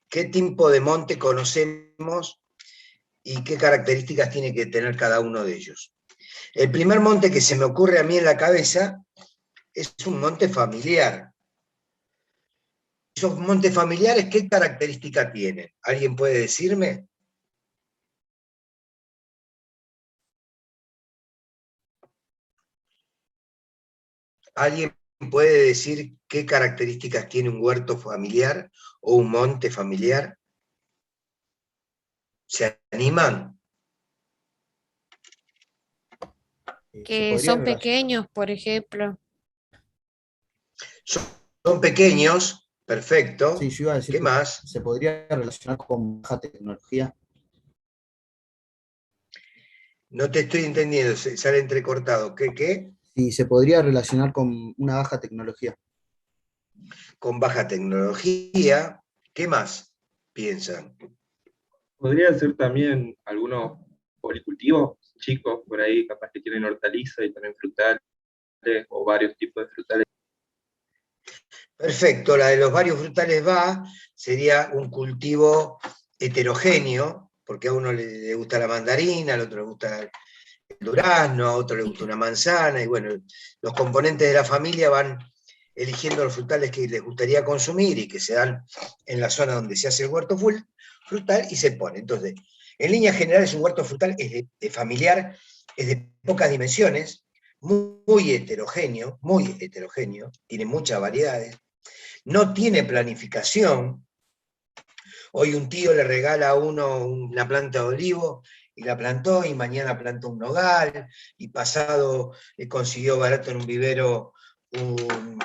qué tipo de monte conocemos y qué características tiene que tener cada uno de ellos. El primer monte que se me ocurre a mí en la cabeza es un monte familiar. ¿Esos montes familiares qué características tienen? ¿Alguien puede decirme? ¿Alguien puede decir qué características tiene un huerto familiar o un monte familiar? ¿Se animan? Que son pequeños, por ejemplo. Son pequeños, Sí, perfecto. yo iba a decir ¿Qué que más? se podría relacionar con baja tecnología. No te estoy entendiendo, sale entrecortado. ¿Qué? Sí, se podría relacionar con una baja tecnología. Con baja tecnología. ¿Qué más piensan? Podría ser también algunos policultivos chicos por ahí, capaz que tienen hortalizas y también frutales o varios tipos de frutales. Perfecto, la de los varios frutales sería un cultivo heterogéneo, porque a uno le gusta la mandarina, al otro le gusta el durazno, a otro le gusta una manzana, y bueno, los componentes de la familia van eligiendo los frutales que les gustaría consumir y que se dan en la zona donde se hace el huerto frutal y se pone. Entonces, en líneas generales, un huerto frutal es de familiar, es de pocas dimensiones, muy heterogéneo, tiene muchas variedades, no tiene planificación. Hoy un tío le regala a uno una planta de olivo y la plantó, y mañana plantó un nogal, y pasado consiguió barato en un vivero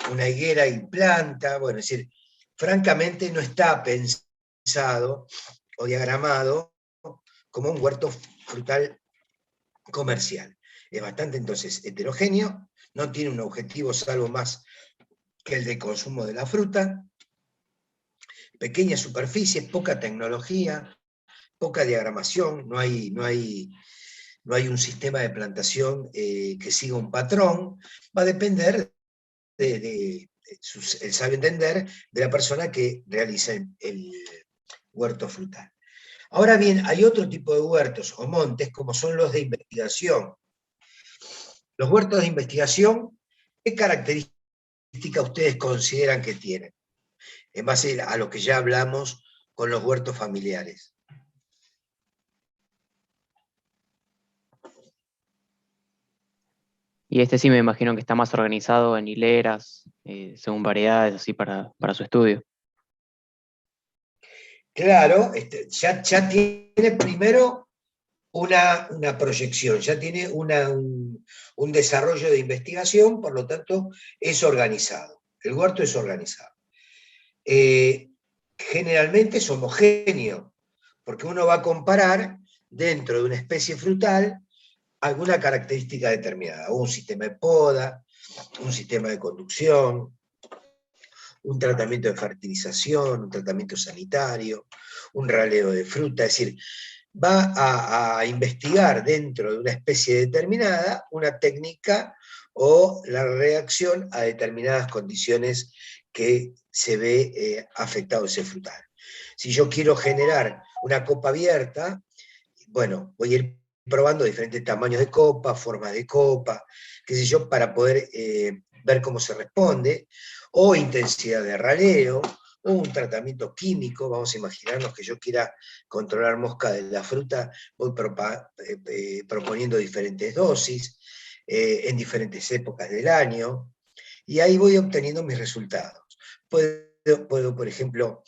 una higuera y planta. Bueno, es decir, francamente no está pensado o diagramado como un huerto frutal comercial. Es bastante entonces heterogéneo, no tiene un objetivo salvo más que el de consumo de la fruta, pequeña superficie, poca tecnología, poca diagramación, no hay un sistema de plantación que siga un patrón. Va a depender el sabio entender de la persona que realiza el huerto frutal. Ahora bien, hay otro tipo de huertos o montes, como son los de investigación. Los huertos de investigación, ¿qué características ustedes consideran que tienen? En base a lo que ya hablamos con los huertos familiares. Y este sí me imagino que está más organizado en hileras, según variedades, así para su estudio. Claro, ya tiene primero una proyección, ya tiene un desarrollo de investigación, por lo tanto es organizado. El huerto es organizado. Generalmente es homogéneo, porque uno va a comparar dentro de una especie frutal alguna característica determinada, un sistema de poda, un sistema de conducción, un tratamiento de fertilización, un tratamiento sanitario, un raleo de fruta, es decir, va a investigar dentro de una especie determinada una técnica o la reacción a determinadas condiciones que se ve afectado ese frutal. Si yo quiero generar una copa abierta, bueno, voy a ir probando diferentes tamaños de copa, formas de copa, qué sé yo, para poder ver cómo se responde, o intensidad de raleo, o un tratamiento químico. Vamos a imaginarnos que yo quiera controlar mosca de la fruta, voy proponiendo diferentes dosis en diferentes épocas del año, y ahí voy obteniendo mis resultados. Puedo, por ejemplo,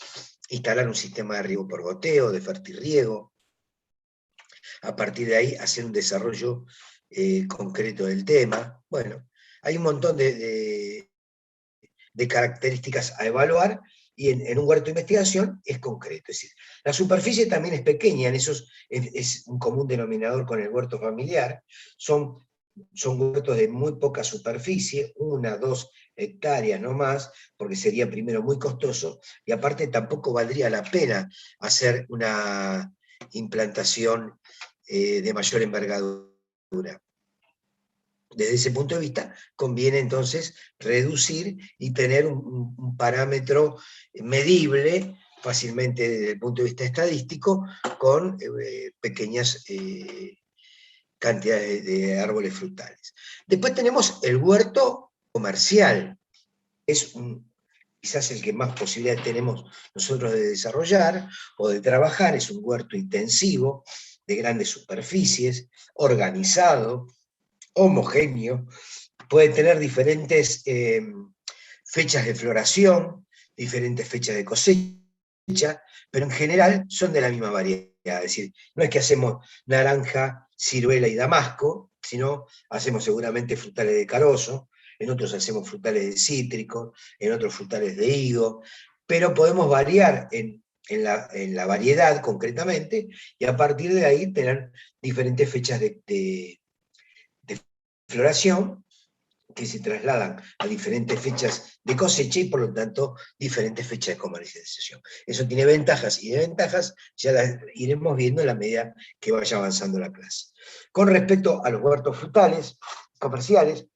instalar un sistema de riego por goteo, de fertirriego, a partir de ahí hacer un desarrollo concreto del tema. Bueno, hay un montón de características a evaluar, y en un huerto de investigación es concreto. Es decir, la superficie también es pequeña, en eso es un común denominador con el huerto familiar. Son huertos de muy poca superficie, 1, 2 hectáreas no más, porque sería primero muy costoso, y aparte tampoco valdría la pena hacer una implantación de mayor envergadura. Desde ese punto de vista, conviene entonces reducir y tener un parámetro medible fácilmente desde el punto de vista estadístico con pequeñas cantidades de árboles frutales. Después tenemos el huerto comercial, es quizás el que más posibilidades tenemos nosotros de desarrollar o de trabajar, es un huerto intensivo, de grandes superficies, organizado, homogéneo, puede tener diferentes fechas de floración, diferentes fechas de cosecha, pero en general son de la misma variedad, es decir, no es que hacemos naranja, ciruela y damasco, sino hacemos seguramente frutales de carozo, en otros hacemos frutales de cítrico, en otros frutales de higo, pero podemos variar en la variedad concretamente, y a partir de ahí tener diferentes fechas de floración, que se trasladan a diferentes fechas de cosecha y por lo tanto diferentes fechas de comercialización. Eso tiene ventajas y desventajas, ya las iremos viendo en la medida que vaya avanzando la clase. Con respecto a los huertos frutales comerciales,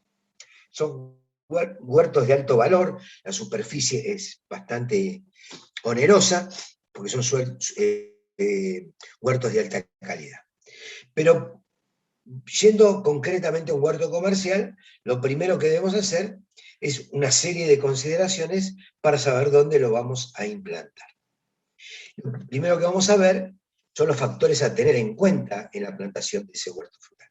son huertos de alto valor, la superficie es bastante onerosa, porque son huertos de alta calidad. Pero yendo concretamente a un huerto comercial, lo primero que debemos hacer es una serie de consideraciones para saber dónde lo vamos a implantar. Lo primero que vamos a ver son los factores a tener en cuenta en la plantación de ese huerto frutal.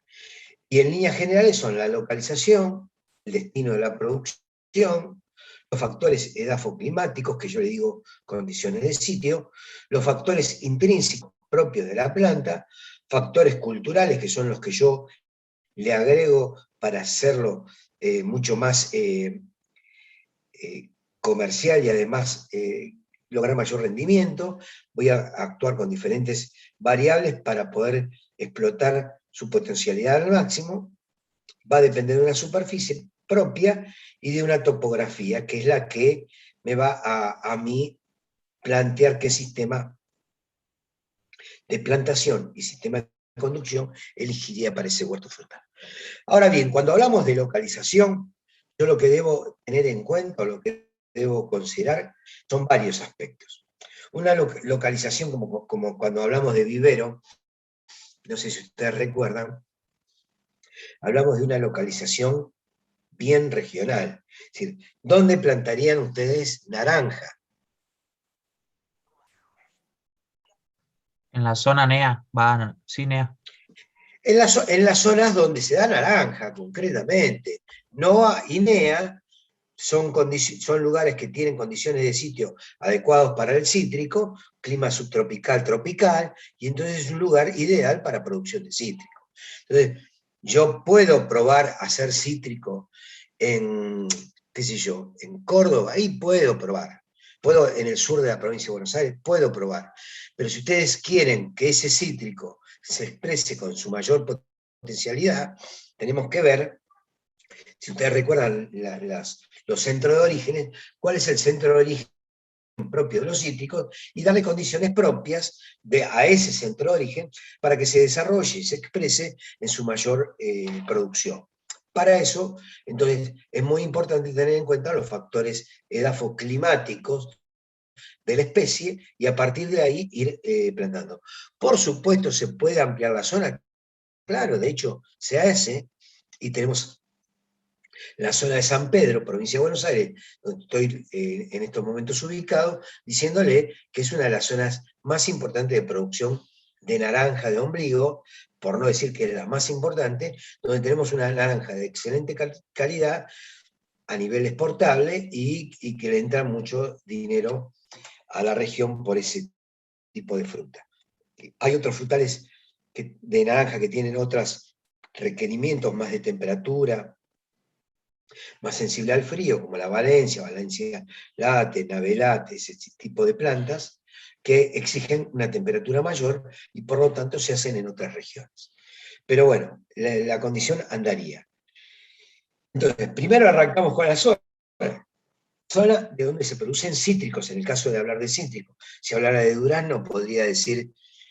Y en líneas generales son la localización, el destino de la producción, los factores edafoclimáticos, que yo le digo condiciones de sitio, los factores intrínsecos propios de la planta, factores culturales, que son los que yo le agrego para hacerlo mucho más comercial y además lograr mayor rendimiento. Voy a actuar con diferentes variables para poder explotar su potencialidad al máximo. Va a depender de una superficie propia y de una topografía, que es la que me va a mí plantear qué sistema de plantación y sistema de conducción elegiría para ese huerto frutal. Ahora bien, cuando hablamos de localización, yo lo que debo tener en cuenta, o lo que debo considerar, son varios aspectos. Una localización, como cuando hablamos de vivero, no sé si ustedes recuerdan, hablamos de una localización bien regional. Es decir, ¿dónde plantarían ustedes naranja? En la zona NEA, sí, NEA. En las zonas donde se da naranja, concretamente. NOA y NEA son lugares que tienen condiciones de sitio adecuados para el cítrico, clima subtropical, tropical, y entonces es un lugar ideal para producción de cítrico. Entonces, yo puedo probar hacer cítrico en, qué sé yo, en Córdoba, ahí puedo probar. Puedo en el sur de la provincia de Buenos Aires, puedo probar. Pero si ustedes quieren que ese cítrico se exprese con su mayor potencialidad, tenemos que ver, si ustedes recuerdan los centros de orígenes, cuál es el centro de origen propio de los cítricos y darle condiciones propias a ese centro de origen para que se desarrolle y se exprese en su mayor producción. Para eso, entonces, es muy importante tener en cuenta los factores edafoclimáticos de la especie y a partir de ahí ir plantando. Por supuesto, se puede ampliar la zona, claro, de hecho, se hace, y tenemos la zona de San Pedro, provincia de Buenos Aires, donde estoy en estos momentos ubicado, diciéndole que es una de las zonas más importantes de producción de naranja de ombligo, por no decir que es la más importante, donde tenemos una naranja de excelente calidad a nivel exportable y que le entra mucho dinero a la región por ese tipo de fruta. Hay otros frutales de naranja que tienen otros requerimientos más de temperatura, más sensible al frío, como la Valencia Late, Navelate, ese tipo de plantas, que exigen una temperatura mayor y por lo tanto se hacen en otras regiones. Pero bueno, la condición andaría. Entonces, primero arrancamos con la zona de donde se producen cítricos, en el caso de hablar de cítricos. Si hablara de durazno, podría decir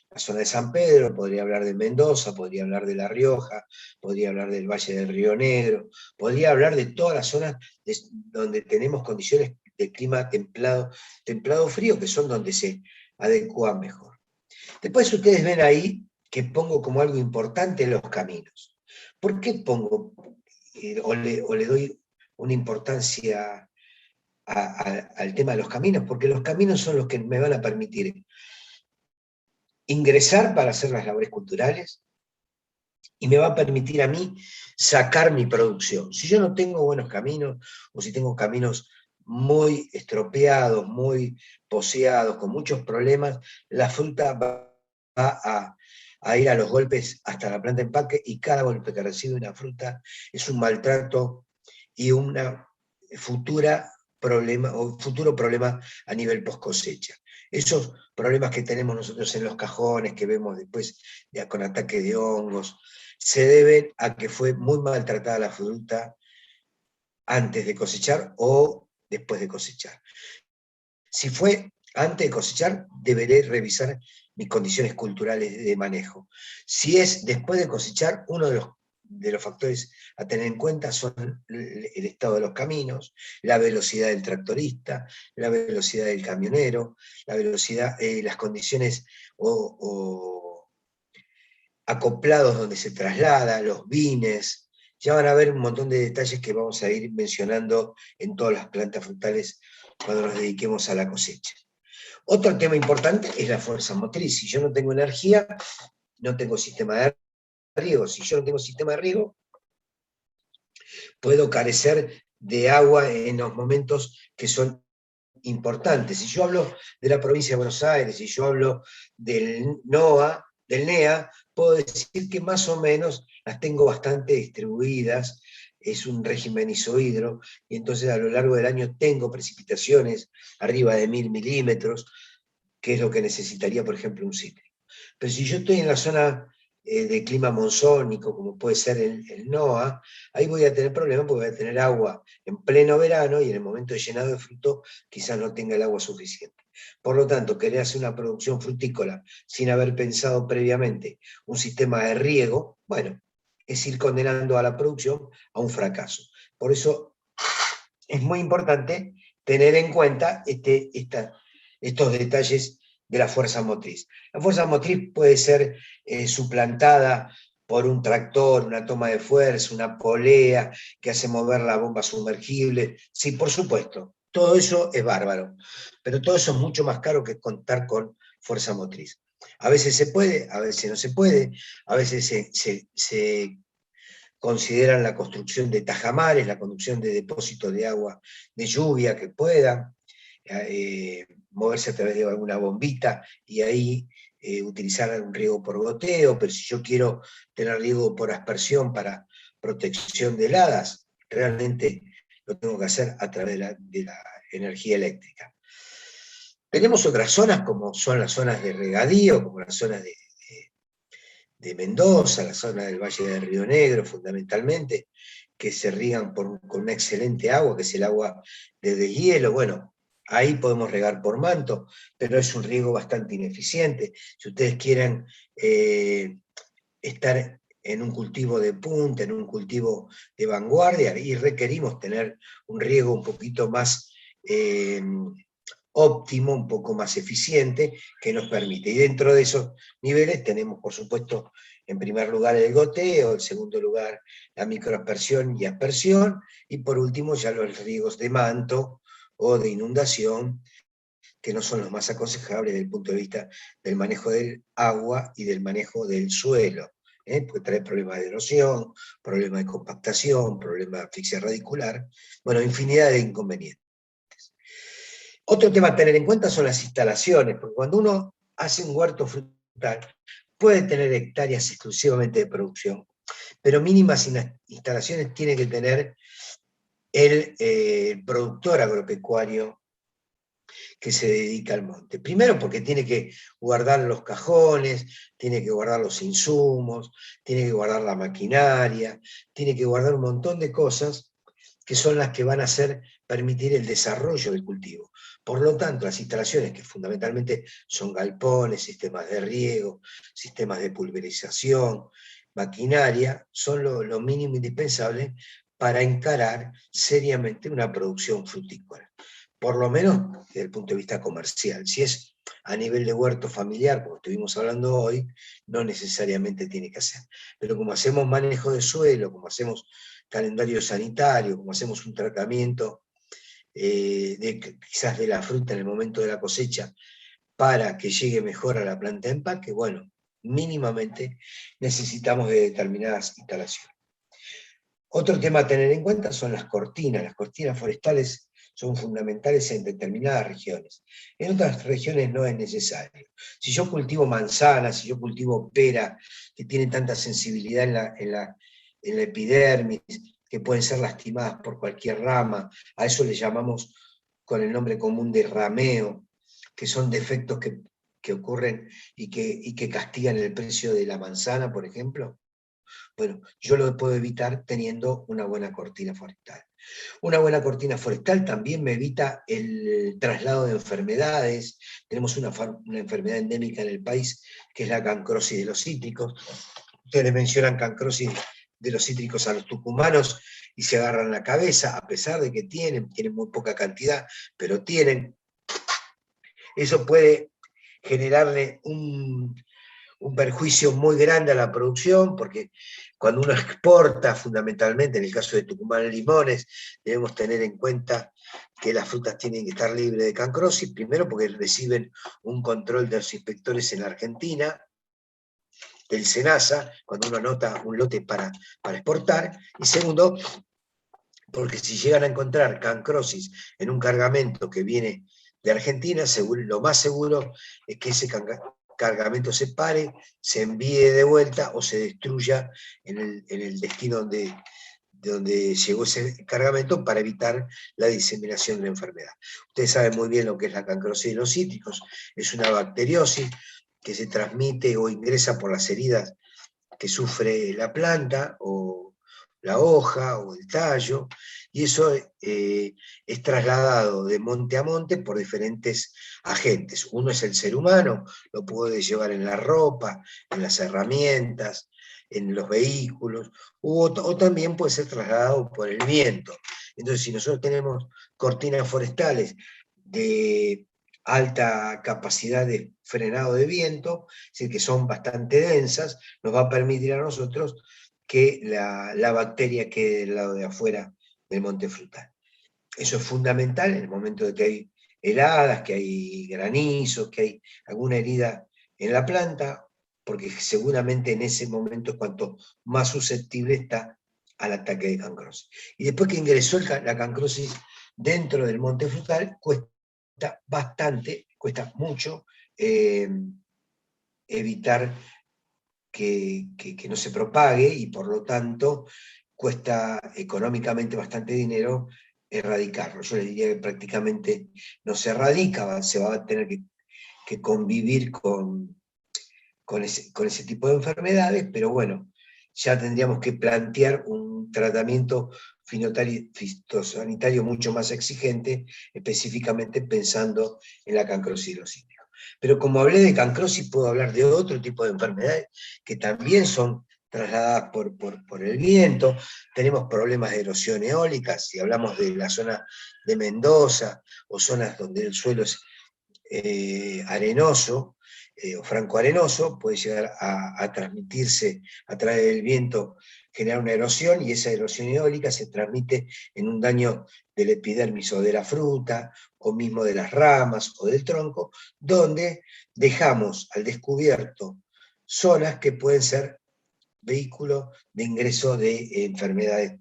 la zona de San Pedro, podría hablar de Mendoza, podría hablar de La Rioja, podría hablar del Valle del Río Negro, podría hablar de todas las zonas donde tenemos condiciones de clima templado frío, que son donde se adecúan mejor. Después ustedes ven ahí que pongo como algo importante los caminos. ¿Por qué pongo o le doy una importancia al tema de los caminos? Porque los caminos son los que me van a permitir ingresar para hacer las labores culturales y me va a permitir a mí sacar mi producción. Si yo no tengo buenos caminos, o si tengo caminos muy estropeados, muy poseados, con muchos problemas, la fruta va a ir a los golpes hasta la planta de empaque, y cada golpe que recibe una fruta es un maltrato y una futuro problema a nivel post cosecha. Esos problemas que tenemos nosotros en los cajones, que vemos después con ataque de hongos, se deben a que fue muy maltratada la fruta antes de cosechar o después de cosechar. Si fue antes de cosechar, deberé revisar mis condiciones culturales de manejo. Si es después de cosechar, uno de los factores a tener en cuenta son el estado de los caminos, la velocidad del tractorista, la velocidad del camionero, la velocidad, las condiciones acoplados donde se traslada, los vines. Ya van a ver un montón de detalles que vamos a ir mencionando en todas las plantas frutales cuando nos dediquemos a la cosecha. Otro tema importante es la fuerza motriz. Si yo no tengo energía, no tengo sistema de riego. Si yo no tengo sistema de riego, puedo carecer de agua en los momentos que son importantes. Si yo hablo de la provincia de Buenos Aires, si yo hablo del NEA, puedo decir que más o menos las tengo bastante distribuidas, es un régimen isohidro, y entonces a lo largo del año tengo precipitaciones arriba de 1000 milímetros, que es lo que necesitaría, por ejemplo, un cítrico. Pero si yo estoy en la zona de clima monzónico, como puede ser el NOA, ahí voy a tener problemas porque voy a tener agua en pleno verano y en el momento de llenado de fruto quizás no tenga el agua suficiente. Por lo tanto, querer hacer una producción frutícola sin haber pensado previamente un sistema de riego, bueno, es ir condenando a la producción a un fracaso. Por eso es muy importante tener en cuenta estos detalles de la fuerza motriz. La fuerza motriz puede ser suplantada por un tractor, una toma de fuerza, una polea que hace mover la bomba sumergible. Sí, por supuesto, todo eso es bárbaro, pero todo eso es mucho más caro que contar con fuerza motriz. A veces se puede, a veces no se puede, a veces se consideran la construcción de tajamares, la conducción de depósitos de agua de lluvia que puedan moverse a través de alguna bombita y ahí utilizar un riego por goteo, pero si yo quiero tener riego por aspersión para protección de heladas, realmente lo tengo que hacer a través de la energía eléctrica. Tenemos otras zonas como son las zonas de regadío, como las zonas de Mendoza, la zona del Valle del Río Negro fundamentalmente, que se riegan con una excelente agua, que es el agua de deshielo. Bueno, ahí podemos regar por manto, pero es un riego bastante ineficiente. Si ustedes quieren estar en un cultivo de punta, en un cultivo de vanguardia, y requerimos tener un riego un poquito más óptimo, un poco más eficiente, que nos permite. Y dentro de esos niveles tenemos, por supuesto, en primer lugar el goteo, en segundo lugar la microaspersión y aspersión, y por último ya los riegos de manto o de inundación, que no son los más aconsejables desde el punto de vista del manejo del agua y del manejo del suelo, porque trae problemas de erosión, problemas de compactación, problemas de asfixia radicular, bueno, infinidad de inconvenientes. Otro tema a tener en cuenta son las instalaciones, porque cuando uno hace un huerto frutal, puede tener hectáreas exclusivamente de producción, pero mínimas instalaciones tiene que tener el productor agropecuario que se dedica al monte. Primero porque tiene que guardar los cajones, tiene que guardar los insumos, tiene que guardar la maquinaria, tiene que guardar un montón de cosas que son las que van a permitir el desarrollo del cultivo. Por lo tanto, las instalaciones, que fundamentalmente son galpones, sistemas de riego, sistemas de pulverización, maquinaria, son lo mínimo indispensable para encarar seriamente una producción frutícola. por lo menos desde el punto de vista comercial. Si es a nivel de huerto familiar, como estuvimos hablando hoy, no necesariamente tiene que hacer. Pero como hacemos manejo de suelo, como hacemos calendario sanitario, como hacemos un tratamiento quizás de la fruta en el momento de la cosecha para que llegue mejor a la planta de empaque, bueno, mínimamente necesitamos de determinadas instalaciones. Otro tema a tener en cuenta son las cortinas. Las cortinas forestales son fundamentales en determinadas regiones. En otras regiones no es necesario. Si yo cultivo manzanas, si yo cultivo pera, que tienen tanta sensibilidad en la epidermis, que pueden ser lastimadas por cualquier rama, a eso le llamamos con el nombre común de rameo, que son defectos que ocurren y que castigan el precio de la manzana, por ejemplo. Bueno, yo lo puedo evitar teniendo una buena cortina forestal. Una buena cortina forestal también me evita el traslado de enfermedades. Tenemos una enfermedad endémica en el país, que es la cancrosis de los cítricos. Ustedes mencionan cancrosis de los cítricos a los tucumanos y se agarran la cabeza, a pesar de que tienen muy poca cantidad, pero tienen. Eso puede generarle un perjuicio muy grande a la producción, porque cuando uno exporta, fundamentalmente, en el caso de Tucumán limones, debemos tener en cuenta que las frutas tienen que estar libres de cancrosis, primero porque reciben un control de los inspectores en la Argentina, del SENASA, cuando uno anota un lote para exportar, y segundo, porque si llegan a encontrar cancrosis en un cargamento que viene de Argentina, lo más seguro es que ese cargamento se pare, se envíe de vuelta o se destruya en el destino de donde llegó ese cargamento para evitar la diseminación de la enfermedad. Ustedes saben muy bien lo que es la cancrosis de los cítricos, es una bacteriosis que se transmite o ingresa por las heridas que sufre la planta o la hoja o el tallo, y eso es trasladado de monte a monte por diferentes agentes. Uno es el ser humano, lo puede llevar en la ropa, en las herramientas, en los vehículos, o también puede ser trasladado por el viento. Entonces, si nosotros tenemos cortinas forestales de alta capacidad de frenado de viento, es decir, que son bastante densas, nos va a permitir a nosotros que la bacteria quede del lado de afuera del monte frutal. Eso es fundamental en el momento de que hay heladas, que hay granizos, que hay alguna herida en la planta, porque seguramente en ese momento es cuanto más susceptible está al ataque de cancrosis. Y después que ingresó la cancrosis dentro del monte frutal, cuesta bastante, cuesta mucho evitar que no se propague, y por lo tanto cuesta económicamente bastante dinero erradicarlo. Yo les diría que prácticamente no se erradica, se va a tener que convivir con ese tipo de enfermedades, pero bueno, ya tendríamos que plantear un tratamiento fitosanitario mucho más exigente, específicamente pensando en la cancrosis de los cítricos. Pero como hablé de cancrosis, puedo hablar de otro tipo de enfermedades que también son trasladadas por el viento. Tenemos problemas de erosión eólica, si hablamos de la zona de Mendoza, o zonas donde el suelo es arenoso, o francoarenoso, puede llegar a transmitirse a través del viento, generar una erosión, y esa erosión eólica se transmite en un daño del epidermis o de la fruta, o mismo de las ramas o del tronco, donde dejamos al descubierto zonas que pueden ser vehículo de ingreso de enfermedades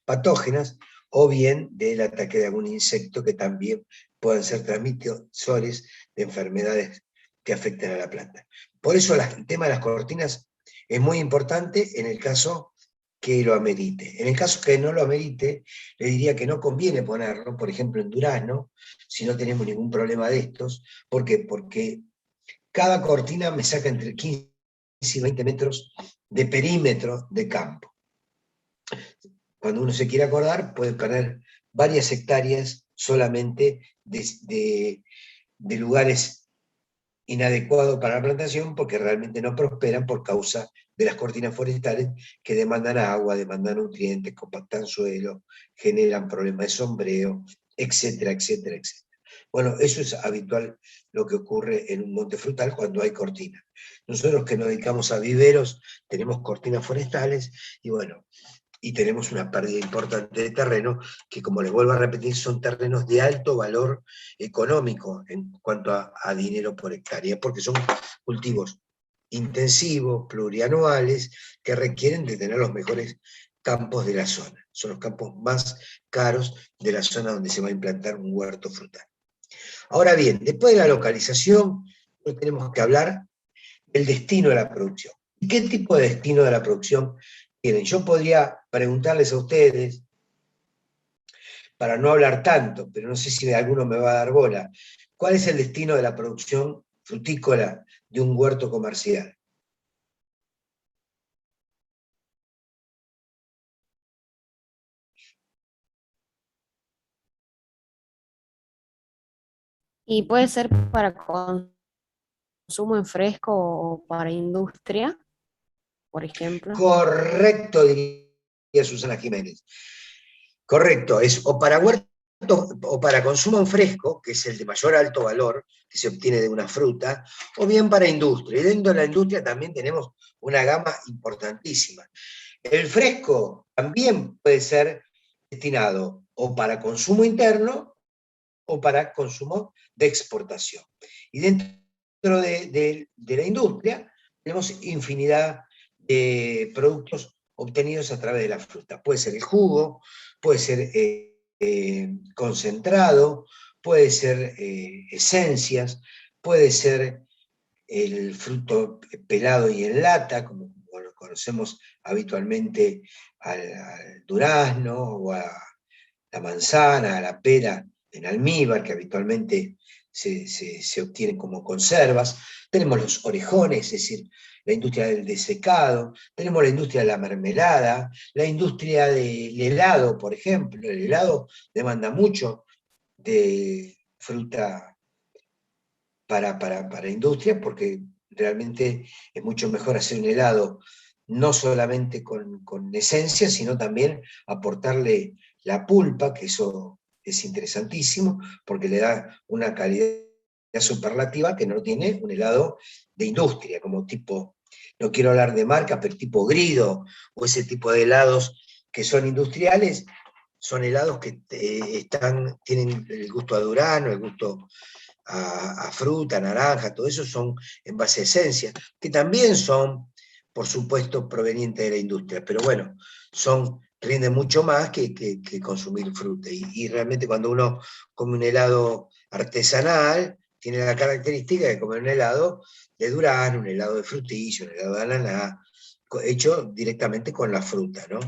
patógenas, o bien del ataque de algún insecto, que también puedan ser transmisores de enfermedades que afecten a la planta. Por eso el tema de las cortinas es muy importante en el caso que lo amerite. En el caso que no lo amerite, le diría que no conviene ponerlo, por ejemplo en durazno, si no tenemos ningún problema de estos. ¿Por qué? Porque cada cortina me saca entre 15 y 20 metros de perímetro de campo. Cuando uno se quiere acordar, puede perder varias hectáreas solamente de lugares inadecuados para la plantación, porque realmente no prosperan por causa de las cortinas forestales, que demandan agua, demandan nutrientes, compactan suelo, generan problemas de sombreo, etcétera, etcétera, etcétera. Bueno, eso es habitual lo que ocurre en un monte frutal cuando hay cortina. Nosotros que nos dedicamos a viveros, tenemos cortinas forestales y bueno, y tenemos una pérdida importante de terreno, que como les vuelvo a repetir, son terrenos de alto valor económico en cuanto a dinero por hectárea, porque son cultivos intensivos, plurianuales, que requieren de tener los mejores campos de la zona. Son los campos más caros de la zona donde se va a implantar un huerto frutal. Ahora bien, después de la localización, tenemos que hablar del destino de la producción. ¿Y qué tipo de destino de la producción tienen? Yo podría preguntarles a ustedes, para no hablar tanto, pero no sé si alguno me va a dar bola, ¿cuál es el destino de la producción frutícola de un huerto comercial? Y puede ser para consumo en fresco o para industria, por ejemplo. Correcto, diría Susana Jiménez. Correcto, es o para huerto o para consumo en fresco, que es el de mayor alto valor que se obtiene de una fruta, o bien para industria. Y dentro de la industria también tenemos una gama importantísima. El fresco también puede ser destinado o para consumo interno o para consumo de exportación. Y dentro de la industria tenemos infinidad de productos obtenidos a través de la fruta. Puede ser el jugo, puede ser concentrado, puede ser esencias, puede ser el fruto pelado y en lata, como lo conocemos habitualmente al durazno o a la manzana, a la pera en almíbar, que habitualmente se obtienen como conservas. Tenemos los orejones, es decir, la industria del desecado, tenemos la industria de la mermelada, la industria del helado, por ejemplo. El helado demanda mucho de fruta para industria, porque realmente es mucho mejor hacer un helado no solamente con esencia, sino también aportarle la pulpa, que eso es interesantísimo, porque le da una calidad superlativa que no tiene un helado de industria, como tipo, no quiero hablar de marca, pero tipo Grido, o ese tipo de helados que son industriales, son helados que tienen el gusto a durazno, el gusto a fruta, naranja, todo eso son en base a esencia, que también son, por supuesto, provenientes de la industria, pero bueno, rinden mucho más que consumir fruta. Y realmente cuando uno come un helado artesanal, tiene la característica de comer un helado de durazno, un helado de frutilla, un helado de ananá, hecho directamente con la fruta, ¿no?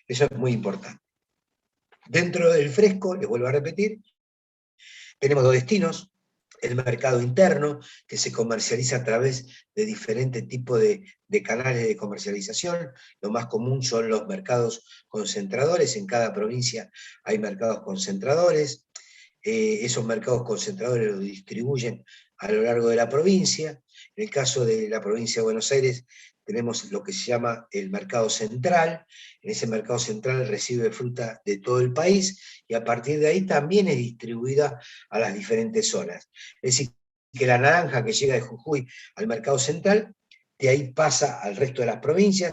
Eso es muy importante. Dentro del fresco, les vuelvo a repetir, tenemos dos destinos: el mercado interno, que se comercializa a través de diferentes tipos de canales de comercialización. Lo más común son los mercados concentradores. En cada provincia hay mercados concentradores. Esos mercados concentradores los distribuyen a lo largo de la provincia. En el caso de la provincia de Buenos Aires, tenemos lo que se llama el mercado central. En ese mercado central recibe fruta de todo el país y a partir de ahí también es distribuida a las diferentes zonas. Es decir, que la naranja que llega de Jujuy al mercado central, de ahí pasa al resto de las provincias,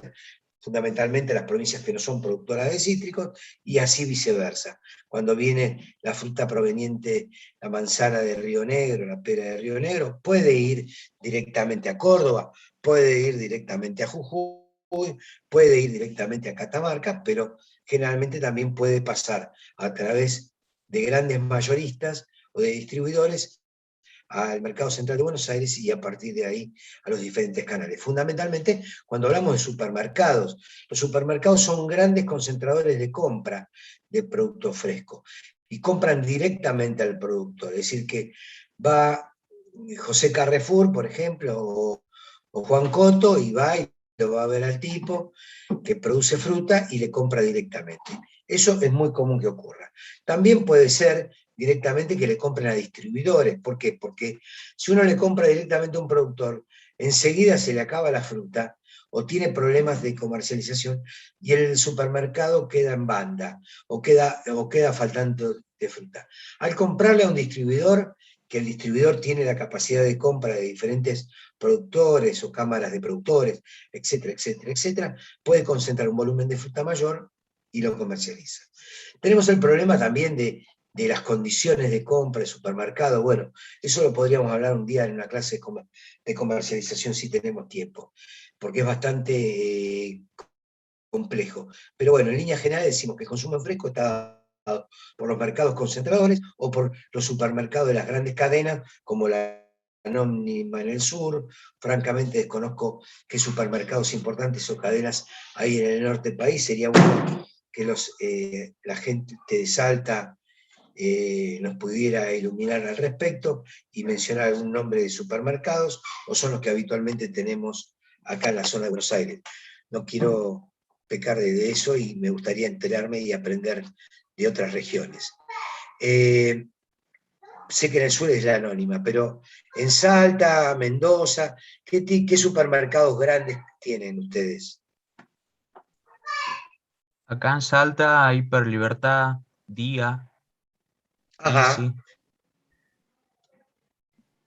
fundamentalmente las provincias que no son productoras de cítricos, y así viceversa. Cuando viene la fruta proveniente, la manzana de Río Negro, la pera de Río Negro, puede ir directamente a Córdoba, puede ir directamente a Jujuy, puede ir directamente a Catamarca, pero generalmente también puede pasar a través de grandes mayoristas o de distribuidores al mercado central de Buenos Aires y a partir de ahí a los diferentes canales. Fundamentalmente, cuando hablamos de supermercados, los supermercados son grandes concentradores de compra de productos frescos y compran directamente al productor, es decir, que va José Carrefour, por ejemplo, o Juan Coto, y va y lo va a ver al tipo que produce fruta y le compra directamente. Eso es muy común que ocurra. También puede ser directamente que le compren a distribuidores. ¿Por qué? Porque si uno le compra directamente a un productor, enseguida se le acaba la fruta o tiene problemas de comercialización y el supermercado queda en banda o queda faltando de fruta. Al comprarle a un distribuidor, que el distribuidor tiene la capacidad de compra de diferentes productores o cámaras de productores, etcétera, etcétera, etcétera, puede concentrar un volumen de fruta mayor y lo comercializa. Tenemos el problema también de las condiciones de compra de supermercado. Bueno, eso lo podríamos hablar un día en una clase de comercialización si tenemos tiempo, porque es bastante complejo. Pero bueno, en líneas generales decimos que el consumo en fresco está dado por los mercados concentradores o por los supermercados de las grandes cadenas, como la Anónima en el sur. Francamente desconozco qué supermercados importantes o cadenas hay en el norte del país. Sería bueno que la gente de Salta nos pudiera iluminar al respecto y mencionar algún nombre de supermercados, o son los que habitualmente tenemos acá en la zona de Buenos Aires. No quiero pecar de eso y me gustaría enterarme y aprender de otras regiones. Sé que en el sur es la Anónima, pero en Salta, Mendoza, ¿qué supermercados grandes tienen ustedes? Acá en Salta, Hiperlibertad, Día, Ajá. Easy,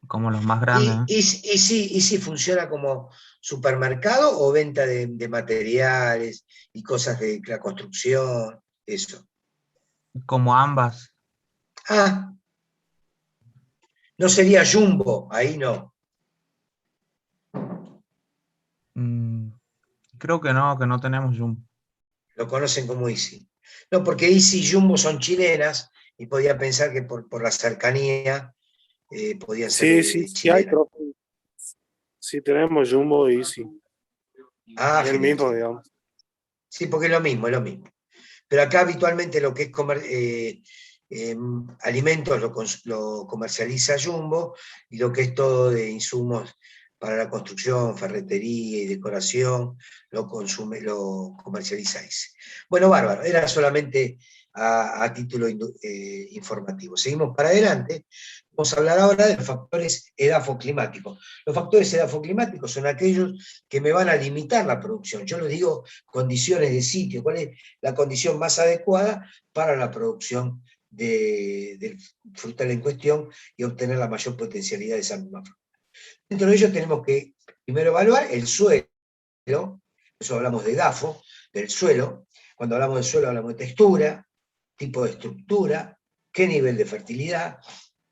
como los más grandes, ¿no? ¿Y si funciona como supermercado o venta de materiales y cosas de la construcción? Eso. Como ambas. Ah, no sería Jumbo, ahí no. Mm, Creo que no tenemos Zoom. Lo conocen como Easy. No, porque Easy y Jumbo son chilenas y podía pensar que por la cercanía podían ser Sí, hay, chilenas. profe. Sí, tenemos Jumbo y sí. Ah, Es el genial. mismo, digamos. Sí, porque es lo mismo, es lo mismo. Pero acá habitualmente lo que es alimentos lo comercializa Jumbo, y lo que es todo de insumos para la construcción, ferretería y decoración, lo comercializa Easy. Bueno, bárbaro, era solamente a título informativo. Seguimos para adelante. Vamos a hablar ahora de los factores edafoclimáticos. Los factores edafoclimáticos son aquellos que me van a limitar la producción. Yo les digo condiciones de sitio, cuál es la condición más adecuada para la producción del frutal en cuestión y obtener la mayor potencialidad de esa misma fruta. Dentro de ello tenemos que primero evaluar el suelo, eso hablamos de edafo, del suelo. Cuando hablamos del suelo hablamos de textura, tipo de estructura, qué nivel de fertilidad,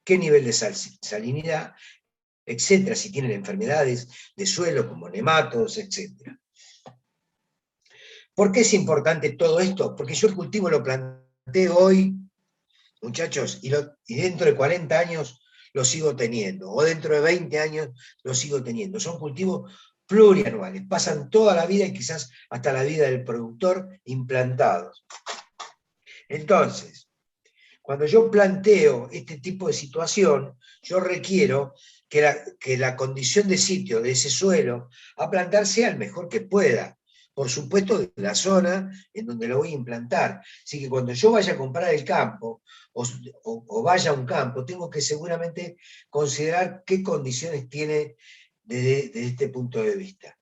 qué nivel de salinidad, etcétera, si tienen enfermedades de suelo como nematodos, etcétera. ¿Por qué es importante todo esto? Porque yo el cultivo lo planté hoy, muchachos, y dentro de 40 años lo sigo teniendo, o dentro de 20 años lo sigo teniendo. Son cultivos plurianuales, pasan toda la vida y quizás hasta la vida del productor implantados. Entonces, cuando yo planteo este tipo de situación, yo requiero que la condición de sitio de ese suelo a plantar sea el mejor que pueda. Por supuesto, de la zona en donde lo voy a implantar. Así que cuando yo vaya a comprar el campo o vaya a un campo, tengo que seguramente considerar qué condiciones tiene desde este punto de vista.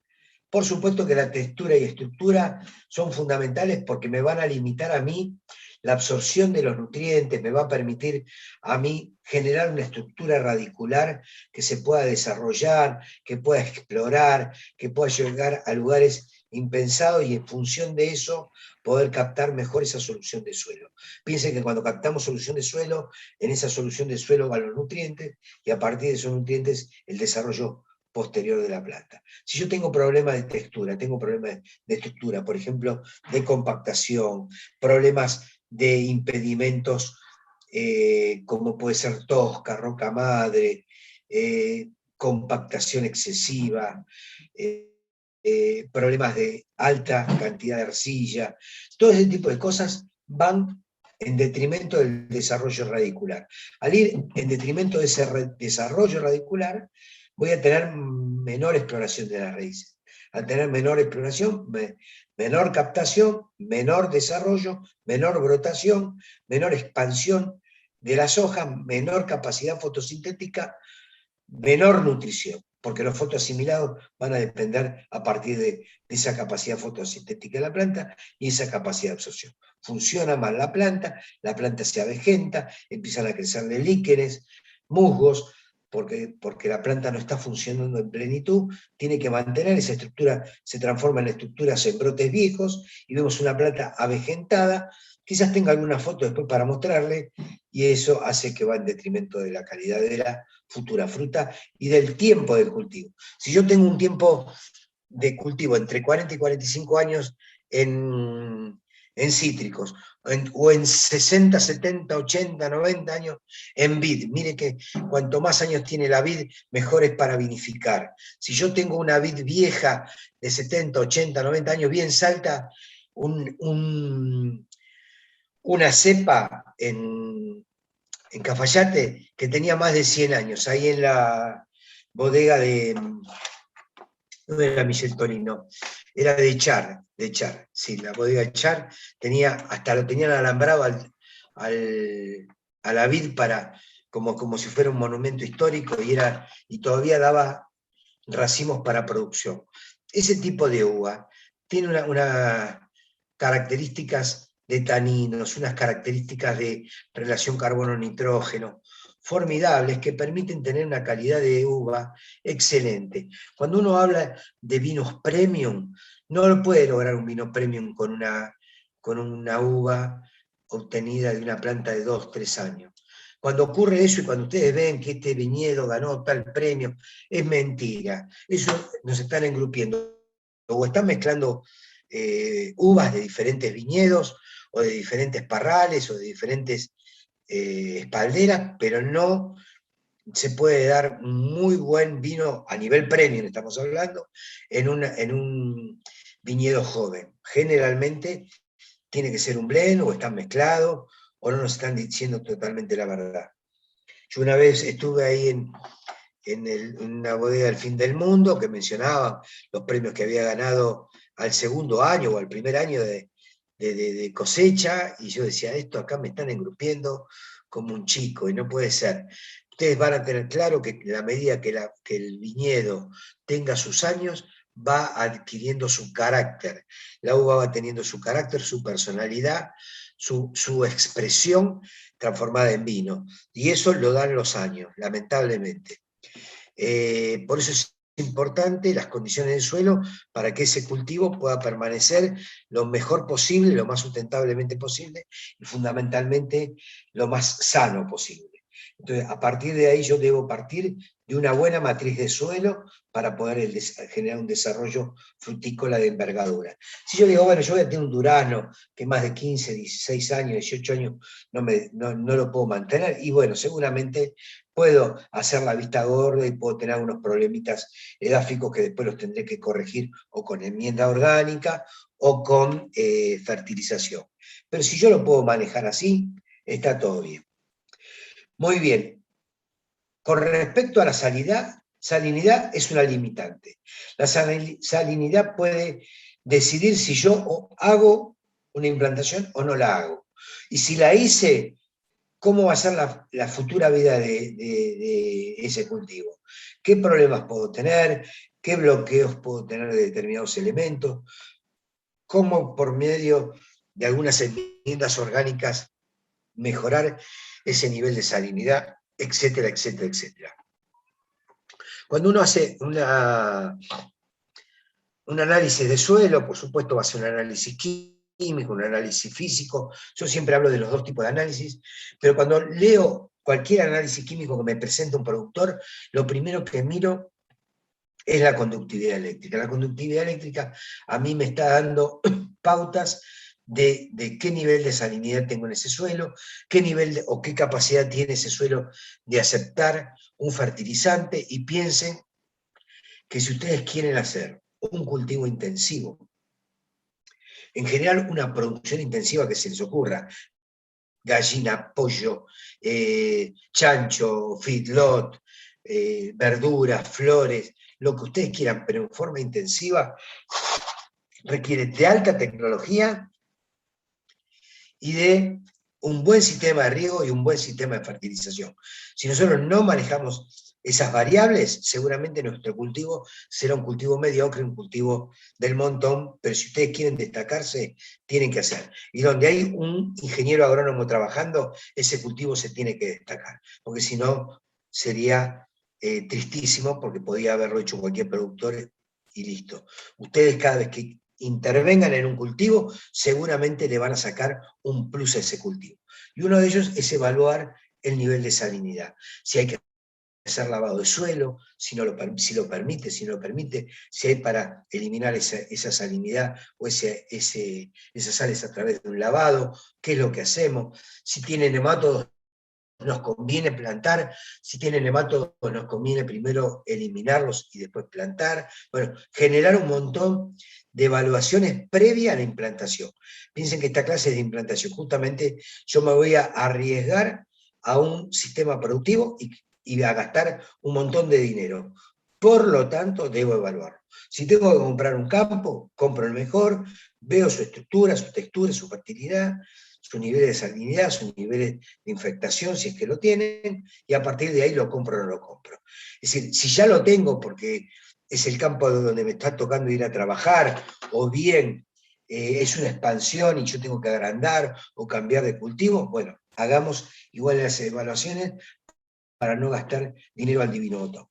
Por supuesto que la textura y estructura son fundamentales porque me van a limitar a mí la absorción de los nutrientes, me va a permitir a mí generar una estructura radicular que se pueda desarrollar, que pueda explorar, que pueda llegar a lugares impensados y en función de eso poder captar mejor esa solución de suelo. Piensen que cuando captamos solución de suelo, en esa solución de suelo van los nutrientes y a partir de esos nutrientes el desarrollo posterior de la planta. Si yo tengo problemas de textura, tengo problemas de estructura, por ejemplo, de compactación, problemas de impedimentos como puede ser tosca, roca madre, compactación excesiva, problemas de alta cantidad de arcilla, todo ese tipo de cosas van en detrimento del desarrollo radicular. Al ir en detrimento de ese desarrollo radicular, voy a tener menor exploración de las raíces. Al tener menor exploración, menor captación, menor desarrollo, menor brotación, menor expansión de las hojas, menor capacidad fotosintética, menor nutrición. porque los fotoasimilados van a depender a partir de esa capacidad fotosintética de la planta y esa capacidad de absorción. Funciona mal la planta se avejenta, empiezan a crecerle líquenes, musgos, porque la planta no está funcionando en plenitud, tiene que mantener esa estructura, se transforma en estructuras en brotes viejos, y vemos una planta avejentada. Quizás tenga alguna foto después para mostrarle, y eso hace que va en detrimento de la calidad de la futura fruta y del tiempo del cultivo. Si yo tengo un tiempo de cultivo entre 40 y 45 años en cítricos, o en 60, 70, 80, 90 años en vid. Mire que cuanto más años tiene la vid, mejor es para vinificar. Si yo tengo una vid vieja de 70, 80, 90 años, bien salta, una cepa en Cafayate que tenía más de 100 años, ahí en la bodega de... No era Michel Tonino, era de Char, sí, la bodega de Char, hasta lo tenían alambrado a la vid como si fuera un monumento histórico, y todavía daba racimos para producción. Ese tipo de uva tiene unas características de taninos, unas características de relación carbono-nitrógeno formidables que permiten tener una calidad de uva excelente. Cuando uno habla de vinos premium, no lo puede lograr un vino premium con una uva obtenida de una planta de 2, 3 años. Cuando ocurre eso y cuando ustedes ven que este viñedo ganó tal premio, es mentira. Eso nos están engrupiendo, o están mezclando uvas de diferentes viñedos, o de diferentes parrales, o de diferentes espalderas, pero no se puede dar muy buen vino a nivel premium, estamos hablando, en un viñedo joven. Generalmente tiene que ser un blend, o están mezclados, o no nos están diciendo totalmente la verdad. Yo una vez estuve ahí en una bodega del Fin del Mundo, que mencionaba los premios que había ganado al segundo año o al primer año de cosecha, y yo decía, esto acá me están engrupiendo como un chico, y no puede ser. Ustedes van a tener claro que a la medida que el viñedo tenga sus años, va adquiriendo su carácter. La uva va teniendo su carácter, su personalidad, su expresión transformada en vino. Y eso lo dan los años, lamentablemente. Por eso es importante las condiciones del suelo para que ese cultivo pueda permanecer lo mejor posible, lo más sustentablemente posible, y fundamentalmente lo más sano posible. Entonces, a partir de ahí yo debo partir de una buena matriz de suelo para poder generar un desarrollo frutícola de envergadura. Si yo digo, bueno, yo voy a tener un durazno que más de 15, 16 años, 18 años no lo puedo mantener, y bueno, seguramente puedo hacer la vista gorda y puedo tener unos problemitas edáficos que después los tendré que corregir o con enmienda orgánica o con fertilización. Pero si yo lo puedo manejar así, está todo bien. Muy bien. Con respecto a la salinidad es una limitante. La salinidad puede decidir si yo hago una implantación o no la hago. Y si la hice, ¿cómo va a ser la futura vida de ese cultivo? ¿Qué problemas puedo tener? ¿Qué bloqueos puedo tener de determinados elementos? ¿Cómo por medio de algunas enmiendas orgánicas mejorar ese nivel de salinidad? Etcétera, etcétera, etcétera. Cuando uno hace un análisis de suelo, por supuesto va a ser un análisis químico, un análisis físico. Yo siempre hablo de los dos tipos de análisis, pero cuando leo cualquier análisis químico que me presenta un productor, lo primero que miro es la conductividad eléctrica. La conductividad eléctrica a mí me está dando pautas de qué nivel de salinidad tengo en ese suelo, qué nivel o qué capacidad tiene ese suelo de aceptar un fertilizante, y piensen que si ustedes quieren hacer un cultivo intensivo, en general una producción intensiva que se les ocurra, gallina, pollo, chancho, feedlot, verduras, flores, lo que ustedes quieran, pero en forma intensiva, requiere de alta tecnología y de un buen sistema de riego y un buen sistema de fertilización. Si nosotros no manejamos esas variables, seguramente nuestro cultivo será un cultivo mediocre, un cultivo del montón, pero si ustedes quieren destacarse, tienen que hacer. Y donde hay un ingeniero agrónomo trabajando, ese cultivo se tiene que destacar, porque si no sería tristísimo, porque podía haberlo hecho cualquier productor y listo. Ustedes cada vez que intervengan en un cultivo, seguramente le van a sacar un plus a ese cultivo. Y uno de ellos es evaluar el nivel de salinidad. Si hay que hacer lavado de suelo, si lo permite, si no lo permite, si hay para eliminar esa salinidad o esas sales a través de un lavado, qué es lo que hacemos, si tiene nematodos, nos conviene plantar, si tienen nematodos nos conviene primero eliminarlos y después plantar. Bueno, generar un montón de evaluaciones previas a la implantación. Piensen que esta clase es de implantación. Justamente yo me voy a arriesgar a un sistema productivo y a gastar un montón de dinero. Por lo tanto, debo evaluarlo. Si tengo que comprar un campo, compro el mejor, veo su estructura, su textura, su fertilidad, sus niveles de salinidad, sus niveles de infectación, si es que lo tienen, y a partir de ahí lo compro o no lo compro. Es decir, si ya lo tengo porque es el campo donde me está tocando ir a trabajar, o bien es una expansión y yo tengo que agrandar o cambiar de cultivo, bueno, hagamos igual las evaluaciones para no gastar dinero al divino botón.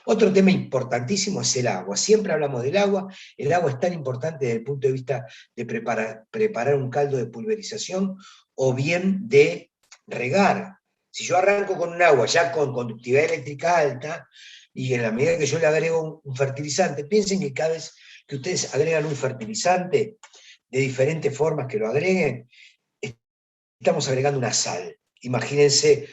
Otro tema importantísimo es el agua. Siempre hablamos del agua. El agua es tan importante desde el punto de vista de preparar un caldo de pulverización o bien de regar. Si yo arranco con un agua ya con conductividad eléctrica alta, y en la medida que yo le agrego un fertilizante, piensen que cada vez que ustedes agregan un fertilizante, de diferentes formas que lo agreguen, estamos agregando una sal. Imagínense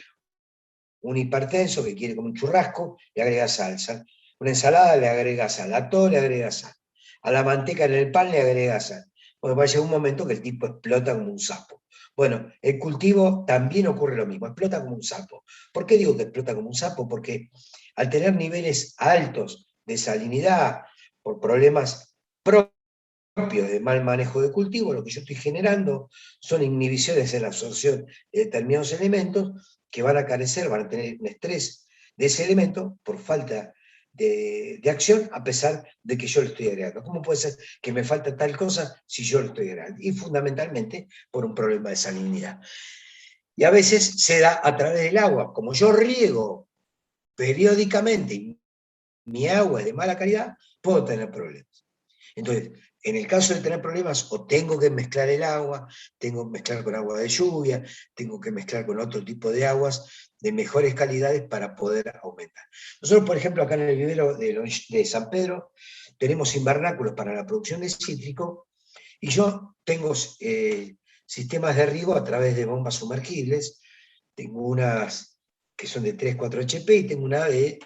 un hipertenso que quiere comer un churrasco, le agrega salsa. Una ensalada le agrega sal, a todo le agrega sal. A la manteca en el pan le agrega sal. Bueno, va a llegar un momento que el tipo explota como un sapo. Bueno, el cultivo también ocurre lo mismo, explota como un sapo. ¿Por qué digo que explota como un sapo? Porque al tener niveles altos de salinidad, por problemas propios de mal manejo de cultivo, lo que yo estoy generando son inhibiciones en la absorción de determinados elementos que van a carecer, van a tener un estrés de ese elemento por falta de acción, a pesar de que yo lo estoy agregando. ¿Cómo puede ser que me falta tal cosa si yo lo estoy agregando? Y fundamentalmente por un problema de salinidad. Y a veces se da a través del agua. Como yo riego periódicamente y mi agua es de mala calidad, puedo tener problemas. Entonces, en el caso de tener problemas, o tengo que mezclar el agua, tengo que mezclar con agua de lluvia, tengo que mezclar con otro tipo de aguas de mejores calidades para poder aumentar. Nosotros, por ejemplo, acá en el vivero de San Pedro, tenemos invernáculos para la producción de cítrico, y yo tengo sistemas de riego a través de bombas sumergibles. Tengo unas que son de 3-4 HP y tengo una de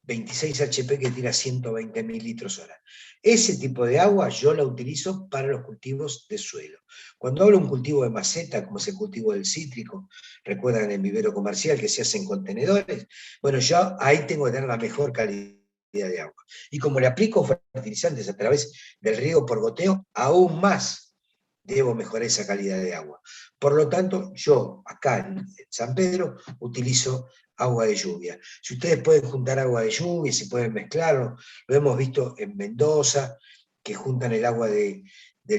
26 HP que tira 120.000 litros hora. Ese tipo de agua yo la utilizo para los cultivos de suelo. Cuando hablo de un cultivo de maceta, como es el cultivo del cítrico, recuerdan el vivero comercial que se hace en contenedores, bueno, yo ahí tengo que tener la mejor calidad de agua. Y como le aplico fertilizantes a través del riego por goteo, aún más debo mejorar esa calidad de agua. Por lo tanto, yo acá en San Pedro utilizo agua de lluvia. Si ustedes pueden juntar agua de lluvia, si pueden mezclarlo, lo hemos visto en Mendoza, que juntan el agua del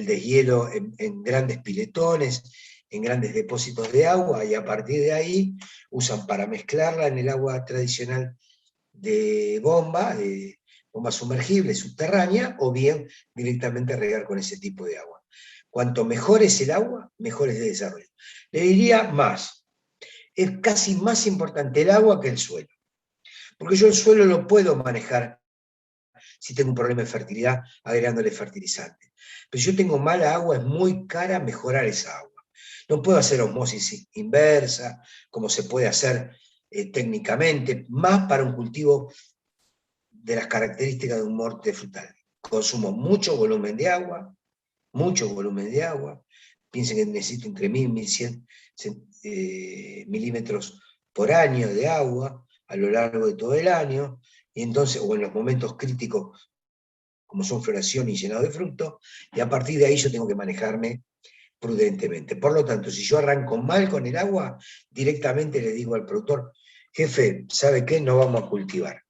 deshielo en grandes piletones, en grandes depósitos de agua, y a partir de ahí usan para mezclarla en el agua tradicional de bomba sumergible, subterránea, o bien directamente regar con ese tipo de agua. Cuanto mejor es el agua, mejor es el desarrollo. Le diría más. Es casi más importante el agua que el suelo. Porque yo el suelo lo puedo manejar si tengo un problema de fertilidad agregándole fertilizante. Pero si yo tengo mala agua, es muy cara mejorar esa agua. No puedo hacer osmosis inversa, como se puede hacer técnicamente, más para un cultivo de las características de un morte frutal. Consumo mucho volumen de agua, piensen que necesito entre 1000 y 1100 milímetros por año de agua a lo largo de todo el año, y entonces, o en los momentos críticos, como son floración y llenado de fruto, y a partir de ahí yo tengo que manejarme prudentemente. Por lo tanto, si yo arranco mal con el agua, directamente le digo al productor, jefe, ¿sabe qué? No vamos a cultivar.